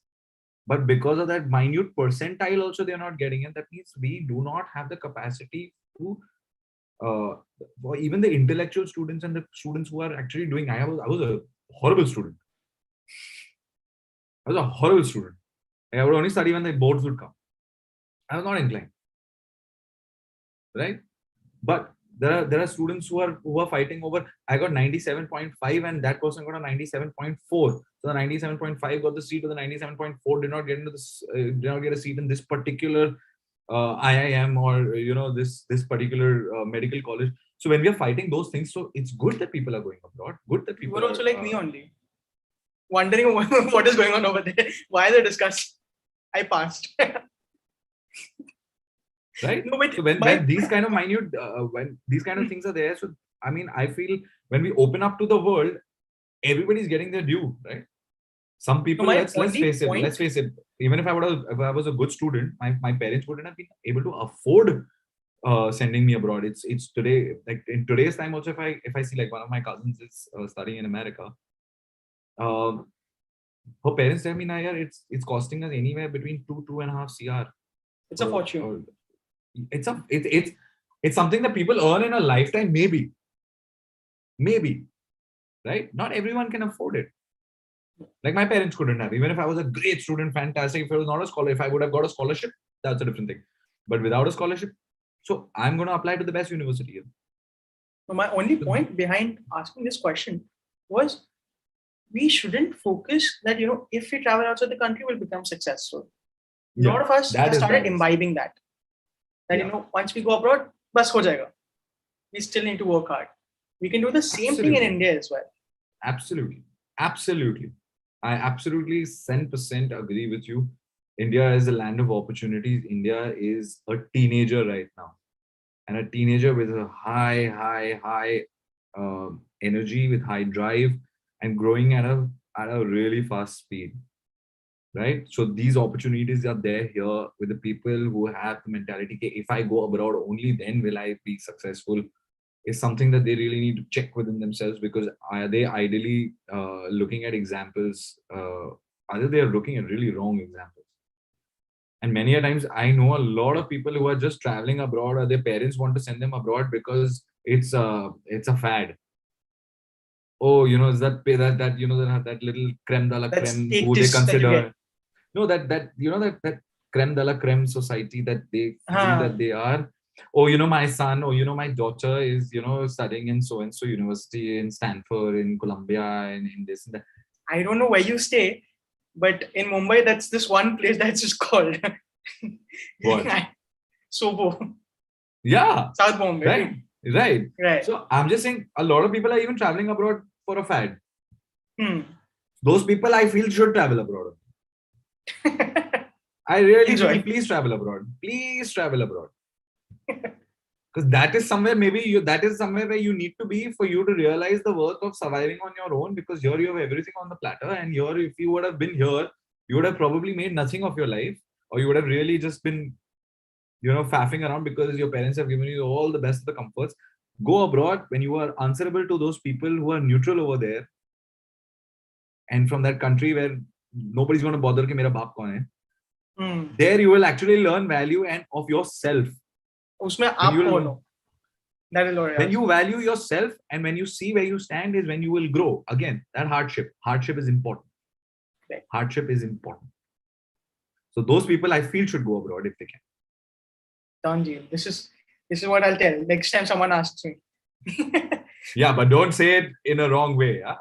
But because of that minute percentile also, they are not getting it. That means we do not have the capacity to, for even the intellectual students and the students who are actually doing. I was a horrible student. I would only study when the boards would come. I was not inclined. Right? But there are students who are fighting over. I got 97.5 and that person got a 97.4. So the 97.5 got the seat, or the 97.4 did not get into this. Did not get a seat in this particular I.I.M. or this particular medical college. So when we are fighting those things, so it's good that people are going abroad. Good that people You were also are, like me only, wondering what is going on over there. Why they discuss? I passed. Right? No, but so when these kind of minute, when these kind of things are there, so I mean, I feel when we open up to the world, everybody's getting their due, right? Some people, let's face it. Even if I was a good student, my parents wouldn't have been able to afford sending me abroad. It's today, like in today's time also, if I see like one of my cousins is studying in America, her parents tell me, "Nah, yaar, it's costing us anywhere between 2.5 CR." It's a fortune. It's something that people earn in a lifetime, maybe, right? Not everyone can afford it. Like my parents couldn't have. Even if I was a great student, fantastic. If I was not a scholar, if I would have got a scholarship, that's a different thing. But without a scholarship, so I'm going to apply to the best university here. So my only point behind asking this question was, we shouldn't focus that if we travel outside the country, we'll become successful. A lot of us have started imbibing that once we go abroad, bas ho jayega. We still need to work hard. We can do the same thing in India as well. Absolutely. I absolutely 100% agree with you. India is a land of opportunities. India is a teenager right now, and a teenager with a high energy, with high drive, and growing at a really fast speed. Right? So these opportunities are there here with the people who have the mentality, if I go abroad, only then will I be successful, is something that they really need to check within themselves, because are they ideally looking at examples, either they are looking at really wrong examples. And many a times I know a lot of people who are just traveling abroad, or their parents want to send them abroad because it's a fad. Oh, is that little creme de la creme who they consider. No, that creme de la creme society that they feel that they are. Oh, my son, or my daughter is studying in so and so university in Stanford, in Columbia, and in this and that. I don't know where you stay, but in Mumbai, that's this one place that's just called what? Sobo. Yeah. South Bombay. Right. So I'm just saying, a lot of people are even traveling abroad for a fad. Those people I feel should travel abroad. I really Please, feel, right. please travel abroad. Please travel abroad. Because that is somewhere that is somewhere where you need to be for you to realize the worth of surviving on your own, because here you have everything on the platter, and here if you would have been here, you would have probably made nothing of your life, or you would have really just been, faffing around because your parents have given you all the best of the comforts. Go abroad when you are answerable to those people who are neutral over there, and from that country where nobody's going to bother कि मेरा बाप कौन है. There you will actually learn value and of yourself. उसमें आप कौन हो? That is what When you value yourself and when you see where you stand is when you will grow. Again, that hardship is important. Right. Hardship is important. So those people I feel should go abroad if they can. Tanji, this is what I'll tell next time someone asks me. Yeah, but don't say it in a wrong way. Yeah?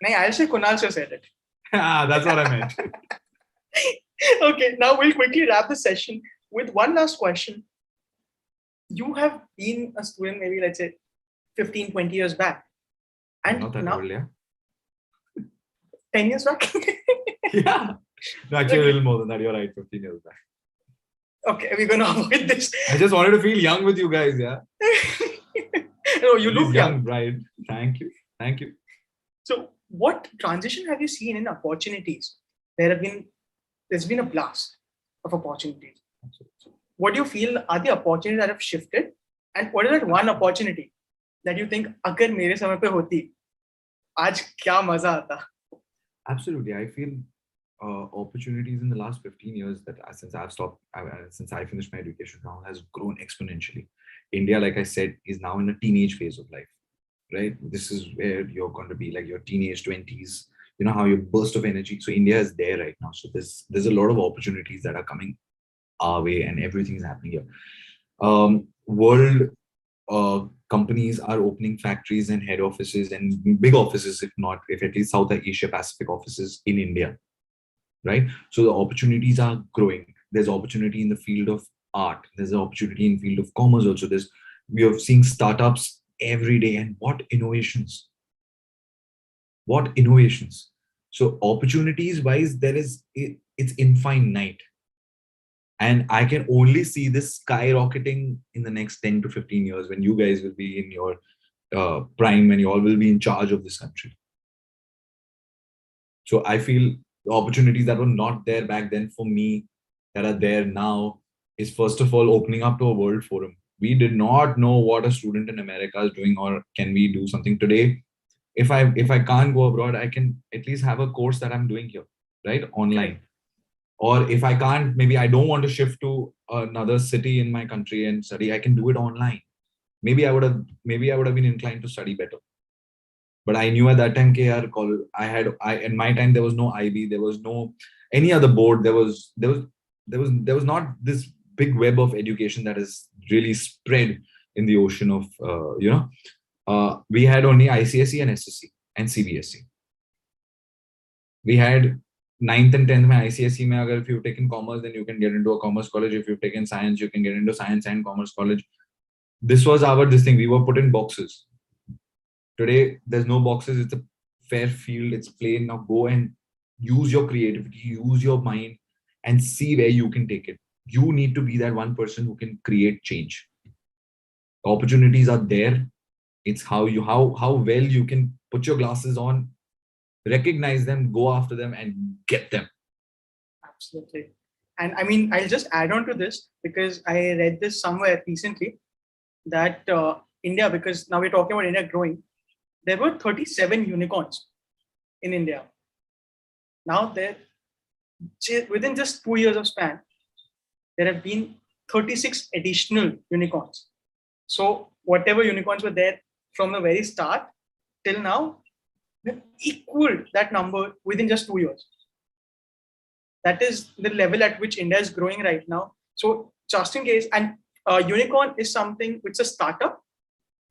No, I'll say Kunal sir said it. That's what I meant. Okay, now we'll quickly wrap the session with one last question. You have been a student maybe, let's say, 15, 20 years back. And Not that now, old, yeah. 10 years back? Yeah. No, actually, a little more than that. You're right, 15 years back. Okay, we're going to avoid this. I just wanted to feel young with you guys, yeah. No, you At look least young. right? Thank you. Thank you. So, what transition have you seen in opportunities? There's been a blast of opportunities. So what do you feel are the opportunities that have shifted? And what is that one opportunity that you think, अगर मेरे समय पे होती, आज क्या मजा आता? Absolutely. I feel opportunities in the last 15 years that since I finished my education now has grown exponentially. India, like I said, is now in a teenage phase of life, right? This is where you're going to be like your teenage 20s, how your burst of energy. So India is there right now. So there's a lot of opportunities that are coming our way and everything is happening here. World companies are opening factories and head offices and big offices, if at least South Asia Pacific offices in India, right? So the opportunities are growing. There's opportunity in the field of art. There's an opportunity in the field of commerce also. We are seeing startups every day, and what innovations. So opportunities wise, it's infinite. And I can only see this skyrocketing in the next 10 to 15 years when you guys will be in your prime and you all will be in charge of this country. So I feel the opportunities that were not there back then for me that are there now is first of all opening up to a world forum. We did not know what a student in America is doing, or can we do something today. If I can't go abroad, I can at least have a course that I'm doing here, right? Online. Or if I can't, maybe I don't want to shift to another city in my country and study, I can do it online. Maybe I would have been inclined to study better. But I knew at that time, in my time, there was no IB, there was no any other board. There was not this big web of education that is really spread in the ocean of, we had only ICSE and SSC and CBSE. We had 9th and 10th mein ICSE mein, if you've taken commerce, then you can get into a commerce college. If you've taken science, you can get into science and commerce college. This was this thing. We were put in boxes. Today, there's no boxes. It's a fair field. It's plain. Now go and use your creativity, use your mind, and see where you can take it. You need to be that one person who can create change. Opportunities are there. It's how well you can put your glasses on, recognize them, go after them, and get them. Absolutely. And I mean, I'll just add on to this because I read this somewhere recently that India, because now we're talking about India growing, there were 37 unicorns in India. Now within just 2 years of span, there have been 36 additional unicorns. So whatever unicorns were there from the very start till now, we've equaled that number within just 2 years. That is the level at which India is growing right now. So just in case, and unicorn is something which is a startup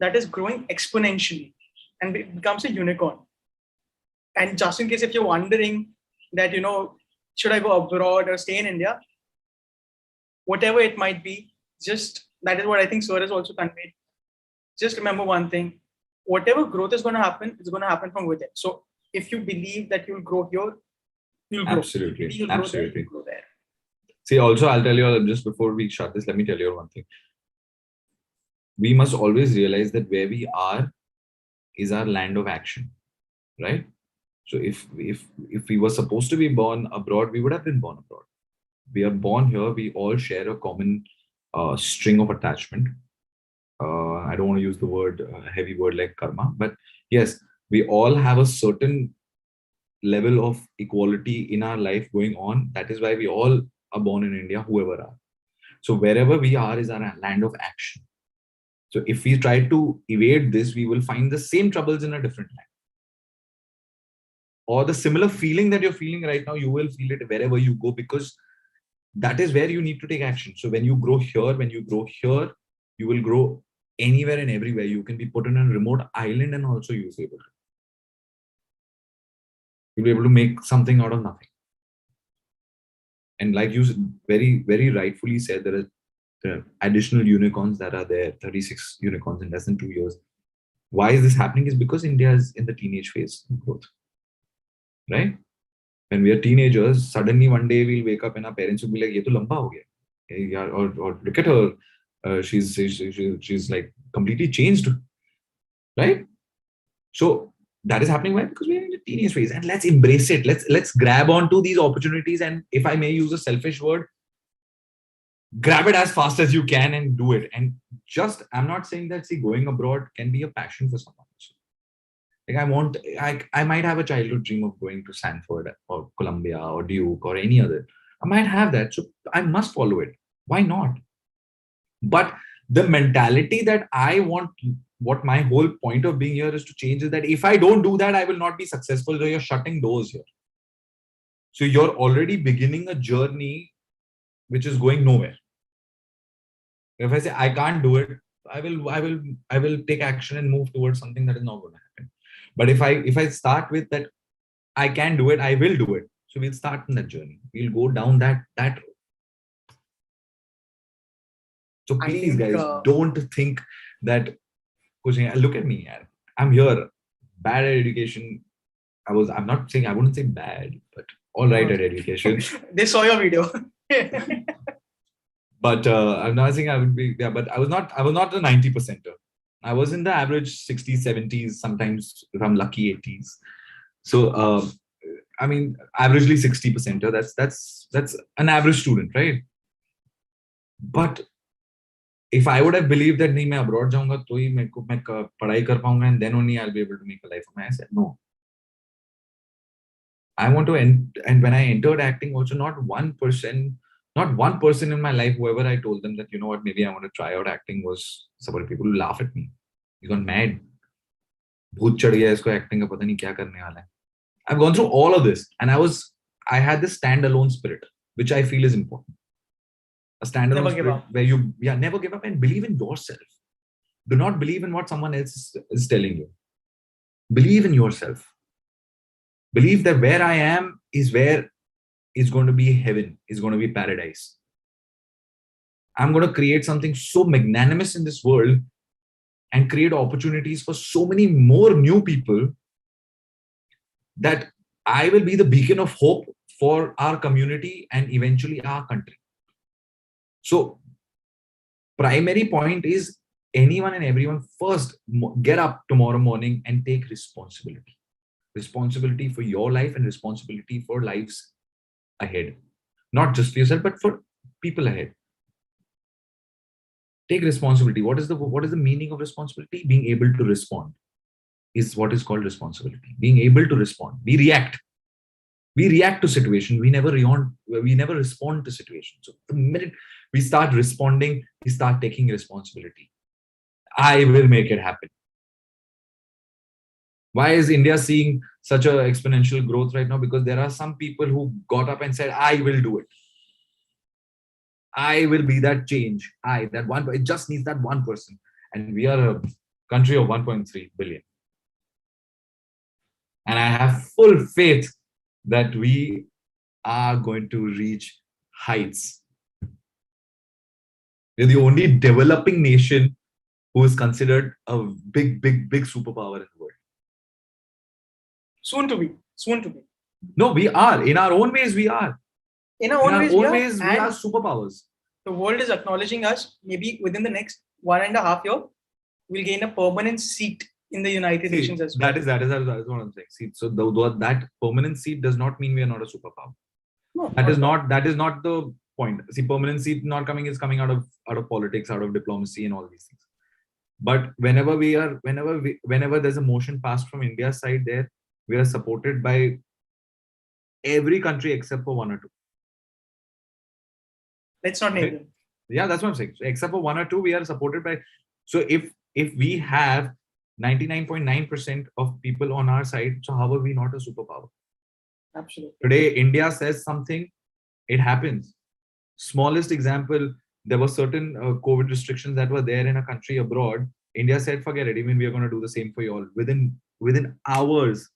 that is growing exponentially and becomes a unicorn. And just in case if you're wondering that, should I go abroad or stay in India, whatever it might be, just that is what I think Sir has also conveyed. Just remember one thing, whatever growth is going to happen, it's going to happen from within. So if you believe that you'll grow here, you'll grow. Absolutely. If you'll grow there, Absolutely. you'll grow there. See, also, I'll tell you all, just before we shut this, let me tell you one thing. We must always realize that where we are is our land of action, right? So if we were supposed to be born abroad, we would have been born abroad. We are born here. We all share a common string of attachment. I don't want to use the word heavy word like karma, but yes, we all have a certain level of equality in our life going on. That is why we all are born in India, whoever are. So wherever we are is our land of action. So if we try to evade this, we will find the same troubles in a different land. Or the similar feeling that you're feeling right now, you will feel it wherever you go, because that is where you need to take action. So when you grow here, you will grow anywhere and everywhere. You can be put on a remote island and also you'll be able to make something out of nothing. And like you very, very rightfully said, there are additional unicorns that are there, 36 unicorns in less than 2 years. Why is this happening? Is because India is in the teenage phase of growth, right? When we are teenagers, suddenly one day we'll wake up and our parents will be like, "Ye to lamba ho gaya," or look at her, she's like completely changed, right? So that is happening. Why? Because we're in the teenage phase, and let's embrace it. Let's grab onto these opportunities, and if I may use a selfish word, grab it as fast as you can and do it. And just, I'm not saying that, see, going abroad can be a passion for someone. Like I might have a childhood dream of going to Stanford or Columbia or Duke or any other. I might have that. So I must follow it. Why not? But the mentality that I want, what my whole point of being here is to change, is that if I don't do that, I will not be successful. So you're shutting doors here. So you're already beginning a journey which is going nowhere. If I say I can't do it, I will take action and move towards something that is not going to happen. But if I start with that, I can do it, I will do it. So we'll start in that journey. We'll go down that road. So please, guys, don't think that. Look at me, I'm here, bad at education. I'm not saying, I wouldn't say bad, but all right at education. They saw your video. But I'm not saying I would be, yeah, but I was not a 90%er. I was in the average 60s, 70s, sometimes if I'm lucky 80s. So I mean, averagely 60%er. That's an average student, right? But if I would have believed that nahi, main abroad jaunga to hi main padhai kar paunga and then only I'll be able to make a life of my, I said no. I want to and when I entered acting, also not one person in my life, whoever I told them that, you know what, maybe I want to try out acting, was several people who laugh at me. You gone mad. Bhoot chad gaya isko acting ka pata nahi kya karne wala hai. I've gone through all of this, and I had this standalone spirit, which I feel is important. A standalone spirit where you never give up and believe in yourself. Do not believe in what someone else is telling you. Believe in yourself. Believe that where I am is where is going to be heaven, is going to be paradise. I'm going to create something so magnanimous in this world and create opportunities for so many more new people that I will be the beacon of hope for our community and eventually our country. So, primary point is anyone and everyone first get up tomorrow morning and take responsibility. Responsibility for your life and responsibility for lives ahead. Not just for yourself, but for people ahead. Take responsibility. What is the meaning of responsibility? Being able to respond is what is called responsibility. Being able to respond. We react to situation. We never respond to situation. So the minute we start responding, we start taking responsibility. I will make it happen. Why is India seeing such an exponential growth right now? Because there are some people who got up and said, I will do it. I will be that change. It just needs that one person. And we are a country of 1.3 billion. And I have full faith that we are going to reach heights. We're the only developing nation who is considered a big superpower in the world. Soon to be. Soon to be. No, we are. In our own ways, we are. In our In own our ways, own we are, ways, we and are superpowers. the world is acknowledging us. Maybe within the next 1.5 years, we'll gain a permanent seat in the United See, Nations as well. that is what I'm saying. See, so that permanent seat does not mean we are not a superpower. No, That is not the point. See, permanent seat not coming is coming out of politics, out of diplomacy, and all these things. But whenever there's a motion passed from India's side, there we are supported by every country except for one or two. Let's not name Okay. them. Yeah, that's what I'm saying. So except for one or two, we are supported by. So if we have 99.9% of people on our side, so how are we not a superpower? Absolutely. Today, India says something, it happens. Smallest example, there were certain COVID restrictions that were there in a country abroad. India said, forget it, even we are going to do the same for you all. Within hours,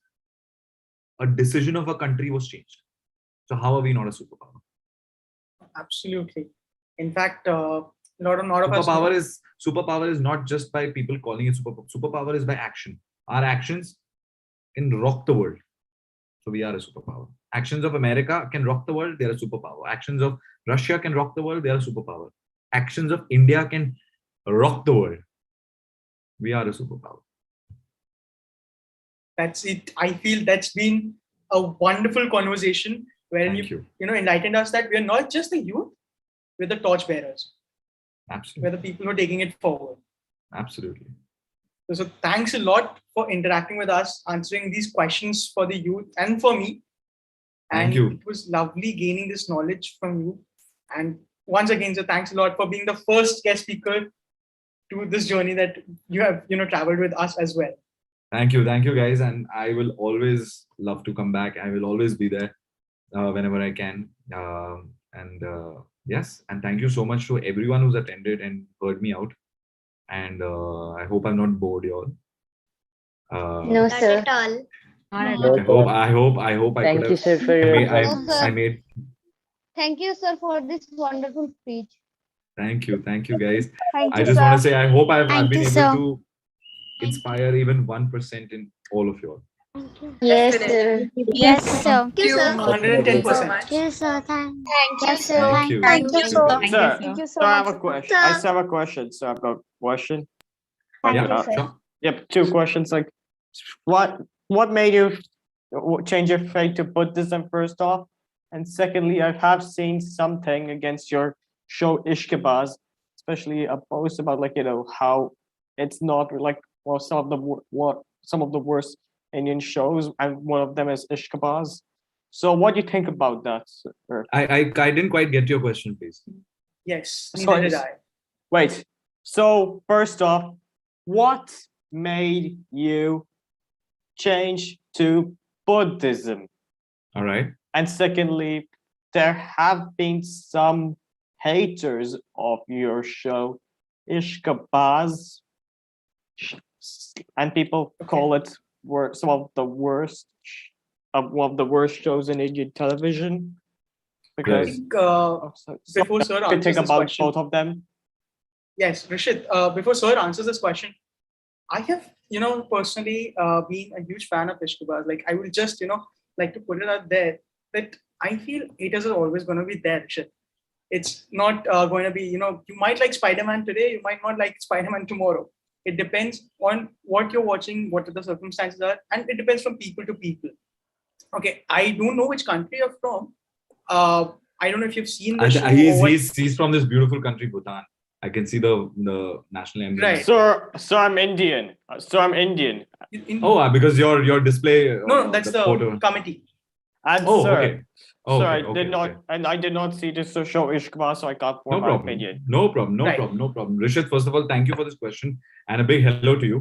a decision of a country was changed. So how are we not a superpower? Absolutely. In fact, not of us. Superpower is not just by people calling it superpower. Superpower is by action. Our actions can rock the world. So we are a superpower. Actions of America can rock the world. They are a superpower. Actions of Russia can rock the world. They are a superpower. Actions of India can rock the world. We are a superpower. That's it. I feel that's been a wonderful conversation where you enlightened us that we are not just the youth, we're the torch bearers. Absolutely. We're the people who are taking it forward. Absolutely. So thanks a lot for interacting with us, answering these questions for the youth and for me. Thank you. It was lovely gaining this knowledge from you. And once again, so thanks a lot for being the first guest speaker to this journey that you have, traveled with us as well. Thank you guys, and I will always love to come back. I will always be there whenever I can. Yes, and thank you so much to everyone who's attended and heard me out. And I hope I'm not bored you all. No, sir. I hope I Thank could you, have. sir, for your I made. Thank you, sir, for this wonderful speech. Thank you guys. Thank I you, just sir. want to say I hope I've Thank been you, able sir. to inspire even 1% in all of you all. Yes, sir. Yes, sir. Thank you, sir. 110%. Yes, sir. Thank Thank you, sir. Thank you. Thank you, sir. Sir, Thank you so I have a question. I still have a question. So I've got a question. Yeah, sure. Yep, two questions. Like, what made you change your faith to Buddhism first off, and secondly, I have seen something against your show Ishkabaz, especially a post about how it's not like some of the worst Indian shows, and one of them is Ishkabaz. So what do you think about that, sir? I didn't quite get your question, please. Yes, Sorry. neither did I. Wait. So first off, what made you change to Buddhism? All right. And secondly, there have been some haters of your show, Ishkabaz, and people call it one of the worst shows in Indian television. I Because think before sir you can answers think this about question, both of them. yes, Rishit, before sir answers this question, I have, personally been a huge fan of Ishkabaz. Like, I will just, like to put it out there that I feel haters are always going to be there, Rishit. It's not going to be, you might like Spider-Man today, you might not like Spider-Man tomorrow. It depends on what you're watching, what the circumstances are, and it depends from people to people. Okay, I don't know which country you're from. I don't know if you've seen the show. He's from this beautiful country, Bhutan. I can see the national emblem. Right. So I'm Indian. Because your display. No, that's the photo. committee. And okay. So I did not see this show Ishkabaz, so I got for my opinion. No problem. Rishit, first of all, thank you for this question and a big hello to you.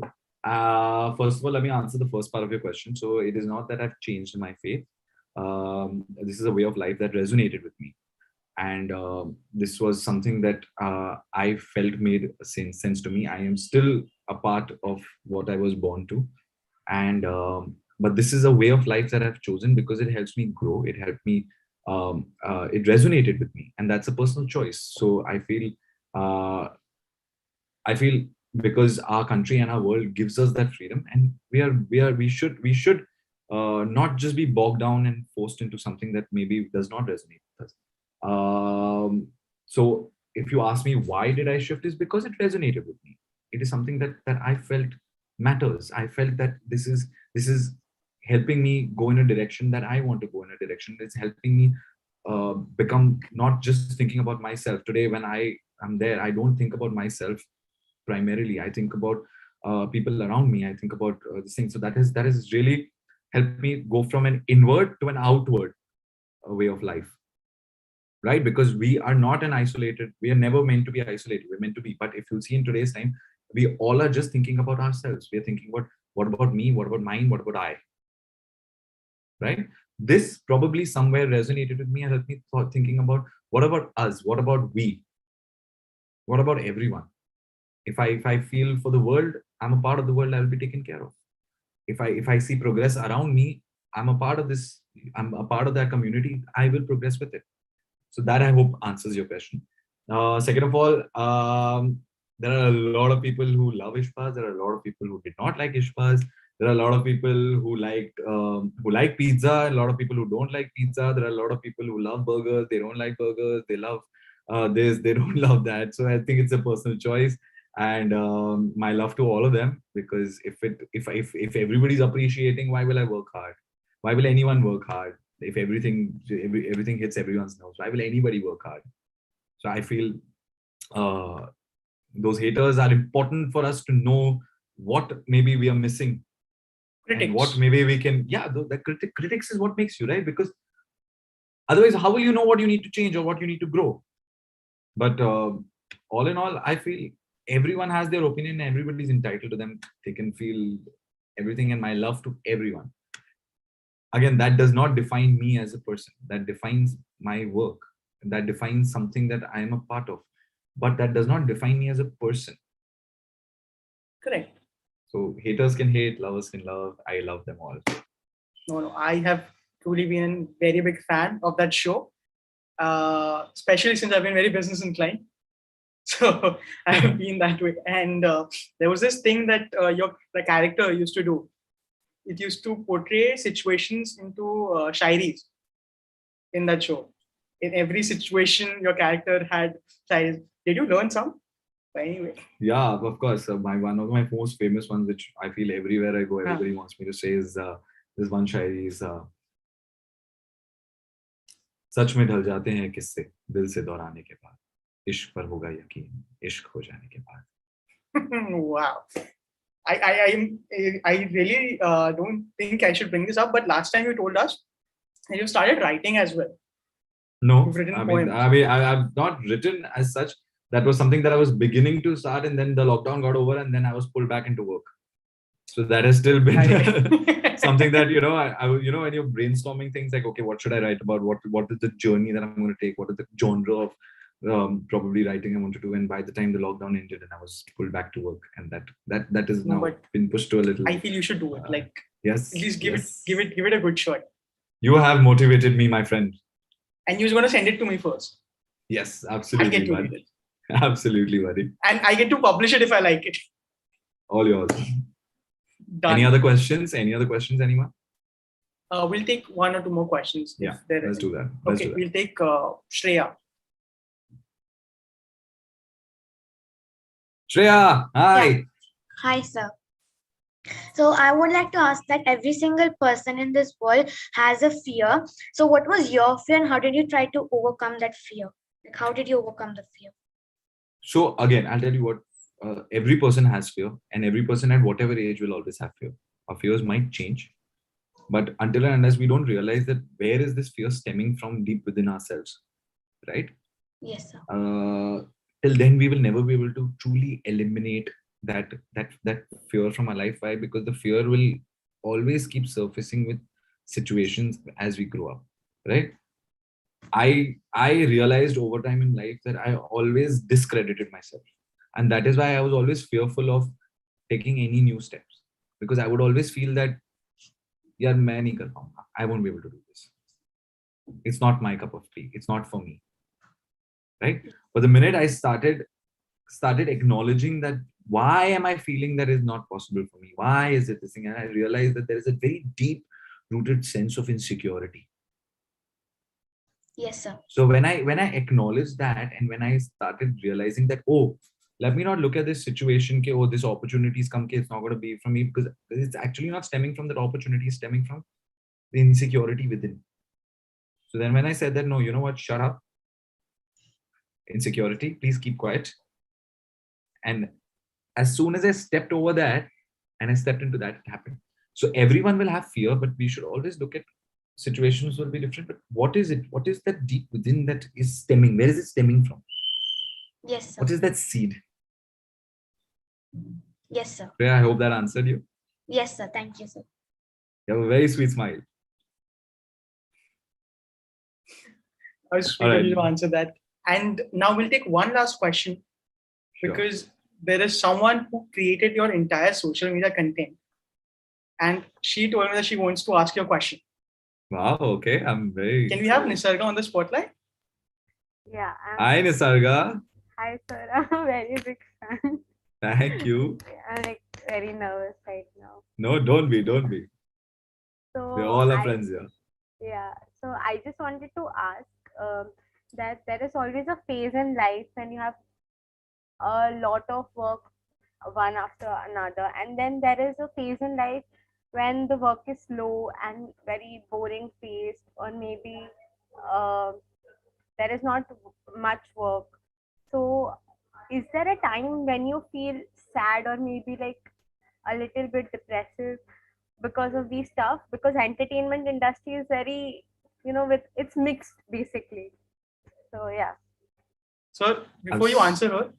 First of all, let me answer the first part of your question. So it is not that I've changed my faith. This is a way of life that resonated with me. And this was something that I felt made sense to me. I am still a part of what I was born to. And but this is a way of life that I've chosen because it helps me grow. It helped me, it resonated with me. And that's a personal choice. So I feel because our country and our world gives us that freedom, and we should not just be bogged down and forced into something that maybe does not resonate with us. So if you ask me why did I shift, is because it resonated with me. It is something that I felt matters. I felt that this is helping me go in a direction that I want to go in a direction. It's helping me become not just thinking about myself. Today, when I am there, I don't think about myself primarily. I think about people around me. I think about this thing. So that is really helped me go from an inward to an outward way of life, right? Because we are not an isolated. We are never meant to be isolated. We're meant to be. But if you see in today's time, we all are just thinking about ourselves. We are thinking about what about me? What about mine? What about I? Right? This probably somewhere resonated with me and helped me thinking about what about us? What about we? What about everyone? If I feel for the world, I'm a part of the world. I will be taken care of. If I see progress around me, I'm a part of this. I'm a part of that community. I will progress with it. So that I hope answers your question. Second of all, there are a lot of people who love Ishbaz. There are a lot of people who did not like Ishbaz. There are a lot of people who like pizza. A lot of people who don't like pizza. There are a lot of people who love burgers. They don't like burgers. They love this. They don't love that. So I think it's a personal choice. And my love to all of them, because if everybody's appreciating, why will I work hard? Why will anyone work hard? If everything hits everyone's nose, why will anybody work hard? So I feel those haters are important for us to know what maybe we are missing. Critics. And what maybe we can, the critics is what makes you, right? Because otherwise, how will you know what you need to change or what you need to grow? But all in all, I feel everyone has their opinion. Everybody's entitled to them. They can feel everything, and my love to everyone. Again, that does not define me as a person. That defines my work. That defines something that I am a part of. But that does not define me as a person. Correct. So haters can hate, lovers can love. I love them all. No, I have truly been a very big fan of that show, especially since I've been very business inclined. So I've been that way. And there was this thing that the character used to do. It used to portray situations into shairis in that show. In every situation, your character had shairis. Did you learn some? But anyway. Yeah, of course. One of my most famous ones, which I feel everywhere I go, everybody wants me to say, is this one shairi is सच में ढल जाते हैं किस्से दिल से दोहराने के बाद इश्क पर होगा यकीन इश्क हो जाने के बाद. Wow. I really don't think I should bring this up, but last time you told us you started writing as well. No, You've written I poems. I've not written as such. That was something that I was beginning to start, and then the lockdown got over, and then I was pulled back into work. So that has still been something that, I when you're brainstorming things like, okay, what should I write about? What is the journey that I'm going to take? What is the genre of probably writing I want to do? And by the time the lockdown ended, and I was pulled back to work, and that is now been pushed to a little. I feel you should do it. Yes. At least give it a good shot. You have motivated me, my friend. And you're going to send it to me first. Yes, absolutely. I get to read it. Absolutely, buddy. And I get to publish it if I like it. All yours. Done. Any other questions? Anyone? We'll take one or two more questions. Yeah, let's do that. We'll take Shreya. Shreya, hi. Yeah. Hi, sir. So I would like to ask that every single person in this world has a fear. So what was your fear and how did you try to overcome that fear? Like, how did you overcome the fear? So again, I'll tell you what, every person has fear, and every person at whatever age will always have fear. Our fears might change, but until and unless we don't realize that where is this fear stemming from deep within ourselves, right? Yes, sir. Till then, we will never be able to truly eliminate that fear from our life. Why? Because the fear will always keep surfacing with situations as we grow up, right? I realized over time in life that I always discredited myself, and that is why I was always fearful of taking any new steps, because I would always feel that yaar main nahi kar paunga, I won't be able to do this, it's not my cup of tea, it's not for me, right? But the minute I started acknowledging that, why am I feeling that is not possible for me, why is it this thing, and I realized that there is a very deep rooted sense of insecurity. Yes, sir. So when I acknowledged that, and when I started realizing that, oh, let me not look at this situation, oh, this opportunity is come, it's not going to be from me, because it's actually not stemming from that opportunity, it's stemming from the insecurity within. So then when I said that, no, you know what, shut up, insecurity, please keep quiet. And as soon as I stepped over that and I stepped into that, it happened. So everyone will have fear, but we should always look at situations will be different. But what is it? What is that deep within that is stemming? Where is it stemming from? Yes, sir. What is that seed? Yes, sir. Yeah, I hope that answered you. Yes, sir. Thank you, sir. You have a very sweet smile. I was sweet All of right. you to answer that. And now we'll take one last question, Sure. because there is someone who created your entire social media content, and she told me that she wants to ask you a question. Wow, okay. I'm very Can we have Nisarga on the spotlight? Yeah. Hi, Nisarga. Hi, sir. I'm a very big fan. Thank you. I'm like very nervous right now. No, don't be. Don't be. So We're all our friends here. Yeah. So I just wanted to ask that there is always a phase in life when you have a lot of work one after another, and then there is a phase in life when the work is slow and very boring phase, or maybe uh, there is not much work. So is there a time when you feel sad or maybe like a little bit depressive because of these stuff? Because entertainment industry is very, with it's mixed basically. So yeah. So before you answer her,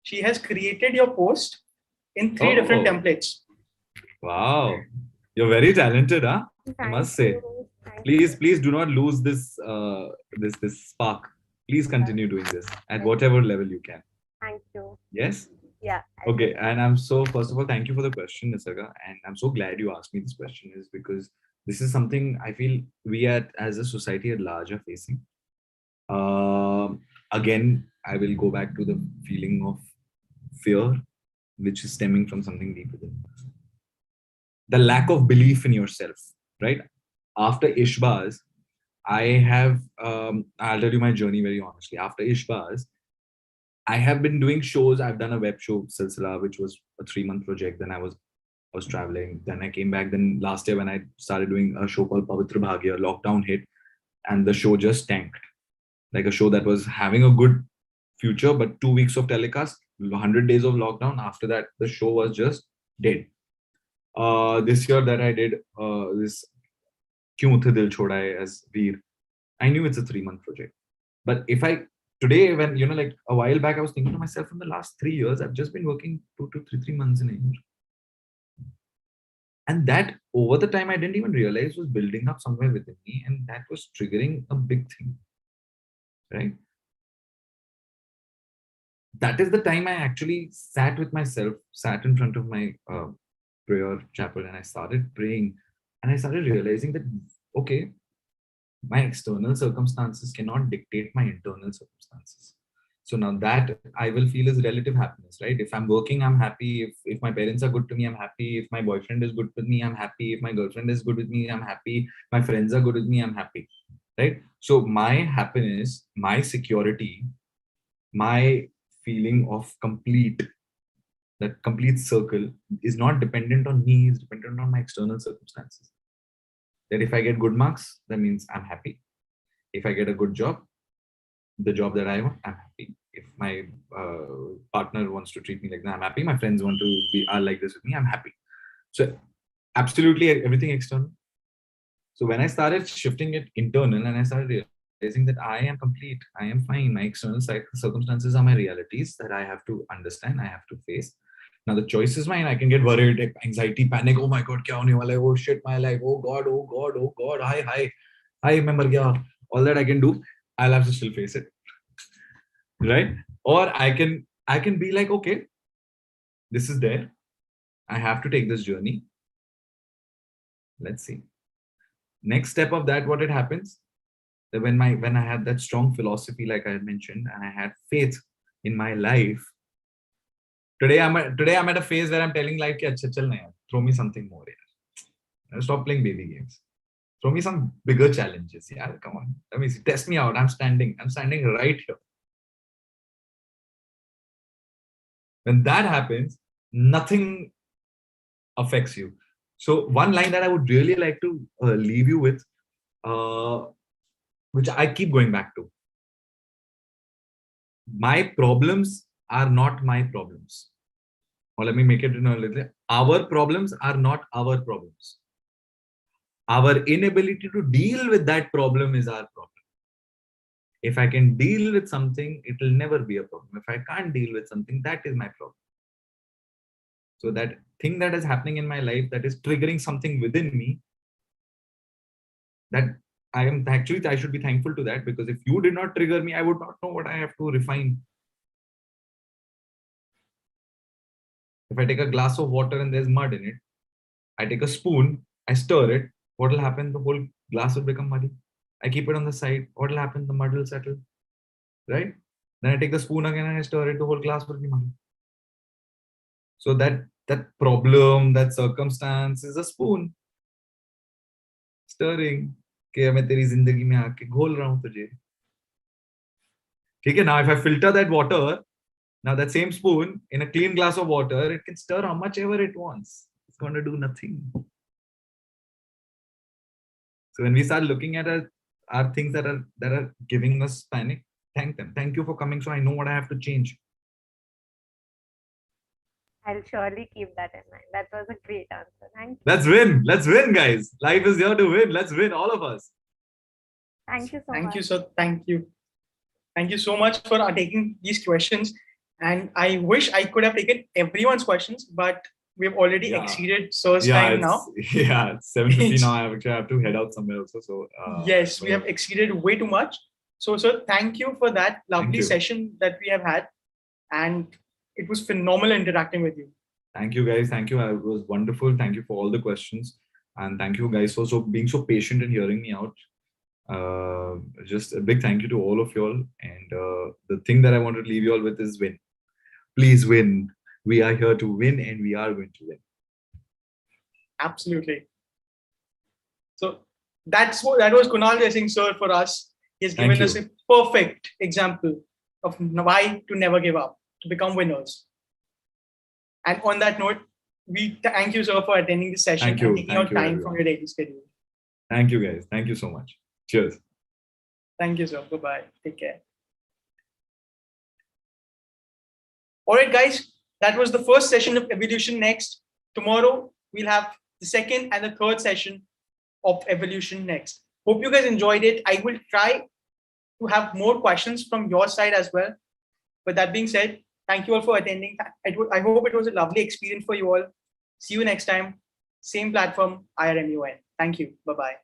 she has created your post in 3 different templates. Wow. You're very talented, huh? I must say. Please do not lose this this spark. Please continue doing this at whatever level you can. Thank you. Yes? Yeah. Okay. And first of all, thank you for the question, Nisarga. And I'm so glad you asked me this question, is because this is something I feel we as a society at large are facing. Again, I will go back to the feeling of fear, which is stemming from something deep within. The lack of belief in yourself, right? After Ishbaz, I'll tell you my journey very honestly. After Ishbaz, I have been doing shows. I've done a web show, Silsila, which was a 3-month project. Then I was traveling. Then I came back. Then last year when I started doing a show called Pavitra Bhagya, lockdown hit, and the show just tanked. Like a show that was having a good future, but 2 weeks of telecast, 100 days of lockdown. After that, the show was just dead. This year that I did this Kyun The Dil Choda Hai as Veer, I knew it's a 3-month project. But if today, when, like a while back, I was thinking to myself, from the last 3 years, I've just been working 2 to 3 months in a year. And that over the time, I didn't even realize was building up somewhere within me. And that was triggering a big thing, right? That is the time I actually sat with myself, sat in front of my prayer chapel, and I started praying. And I started realizing that, okay, my external circumstances cannot dictate my internal circumstances. So now that I will feel is relative happiness, right? If I'm working, I'm happy. If my parents are good to me, I'm happy. If my boyfriend is good with me, I'm happy. If my girlfriend is good with me, I'm happy. My friends are good with me, I'm happy, right? So my happiness, my security, my feeling of that complete circle is not dependent on me, it's dependent on my external circumstances. That if I get good marks, that means I'm happy. If I get a good job, the job that I want, I'm happy. If my partner wants to treat me like that, I'm happy. My friends are like this with me, I'm happy. So absolutely everything external. So when I started shifting it internal, and I started realizing that I am complete, I am fine. My external circumstances are my realities that I have to understand, I have to face. Now the choice is mine. I can get worried, anxiety, panic. Oh my God, kya hone wala hai? Oh shit, my life. Oh God, oh God, oh God. Hi, मैं मर गया. All that I can do, I'll have to still face it, right? Or I can be like, okay, this is there. I have to take this journey. Let's see. Next step of that, what it happens, that when I had that strong philosophy, like I mentioned, and I had faith in my life. Today I'm at a phase where I'm telling life, "Achha, chal na yaar, throw me something more." Yaar. Stop playing baby games. Throw me some bigger challenges. Yeah, come on. Let me see. Test me out. I'm standing right here. When that happens, nothing affects you. So one line that I would really like to leave you with, which I keep going back to. My problems are not my problems. Or let me make it in a little. Our problems are not our problems. Our inability to deal with that problem is our problem. If I can deal with something, it will never be a problem. If I can't deal with something, that is my problem. So that thing that is happening in my life that is triggering something within me, that I should be thankful to that, because if you did not trigger me, I would not know what I have to refine. If I take a glass of water and there's mud in it, I take a spoon, I stir it, what will happen? The whole glass will become muddy. I keep it on the side, what will happen? The mud will settle, right? Then I take the spoon again and I stir it, the whole glass will be muddy. So that problem, that circumstance is a spoon stirring. कि मैं तेरी जिंदगी में आके घोल रहा हूँ तुझे. ठीक है? Now if I filter that water, now that same spoon in a clean glass of water, it can stir how much ever it wants. It's going to do nothing. So when we start looking at our things that are giving us panic, thank them. Thank you for coming. So I know what I have to change. I'll surely keep that in mind. That was a great answer. Thank you. Let's win. Let's win, guys. Life is here to win. Let's win, all of us. Thank you so much. Thank you, sir. Thank you. Thank you so much for taking these questions. And I wish I could have taken everyone's questions, but we've already exceeded sir's time now. Yeah, it's 7:50 now. I have to head out somewhere also. So yes, we have exceeded way too much. So, sir, thank you for that lovely session that we have had. And it was phenomenal interacting with you. Thank you, guys. Thank you. It was wonderful. Thank you for all the questions. And thank you, guys, for being so patient and hearing me out. Just a big thank you to all of y'all. And the thing that I want to leave you all with is win. Please win. We are here to win, and we are going to win. Absolutely. So that was Kunal Desing, sir, for us. He has given us a perfect example of why to never give up, to become winners. And on that note, we thank you, sir, for attending this session and taking out time from your daily schedule. Thank you, guys. Thank you so much. Cheers. Thank you, sir. Bye-bye. Take care. All right, guys. That was the first session of Evolution Next. Tomorrow, we'll have the second and the third session of Evolution Next. Hope you guys enjoyed it. I will try to have more questions from your side as well. But that being said, thank you all for attending. I hope it was a lovely experience for you all. See you next time. Same platform, I.R.M.U.N. Thank you. Bye-bye.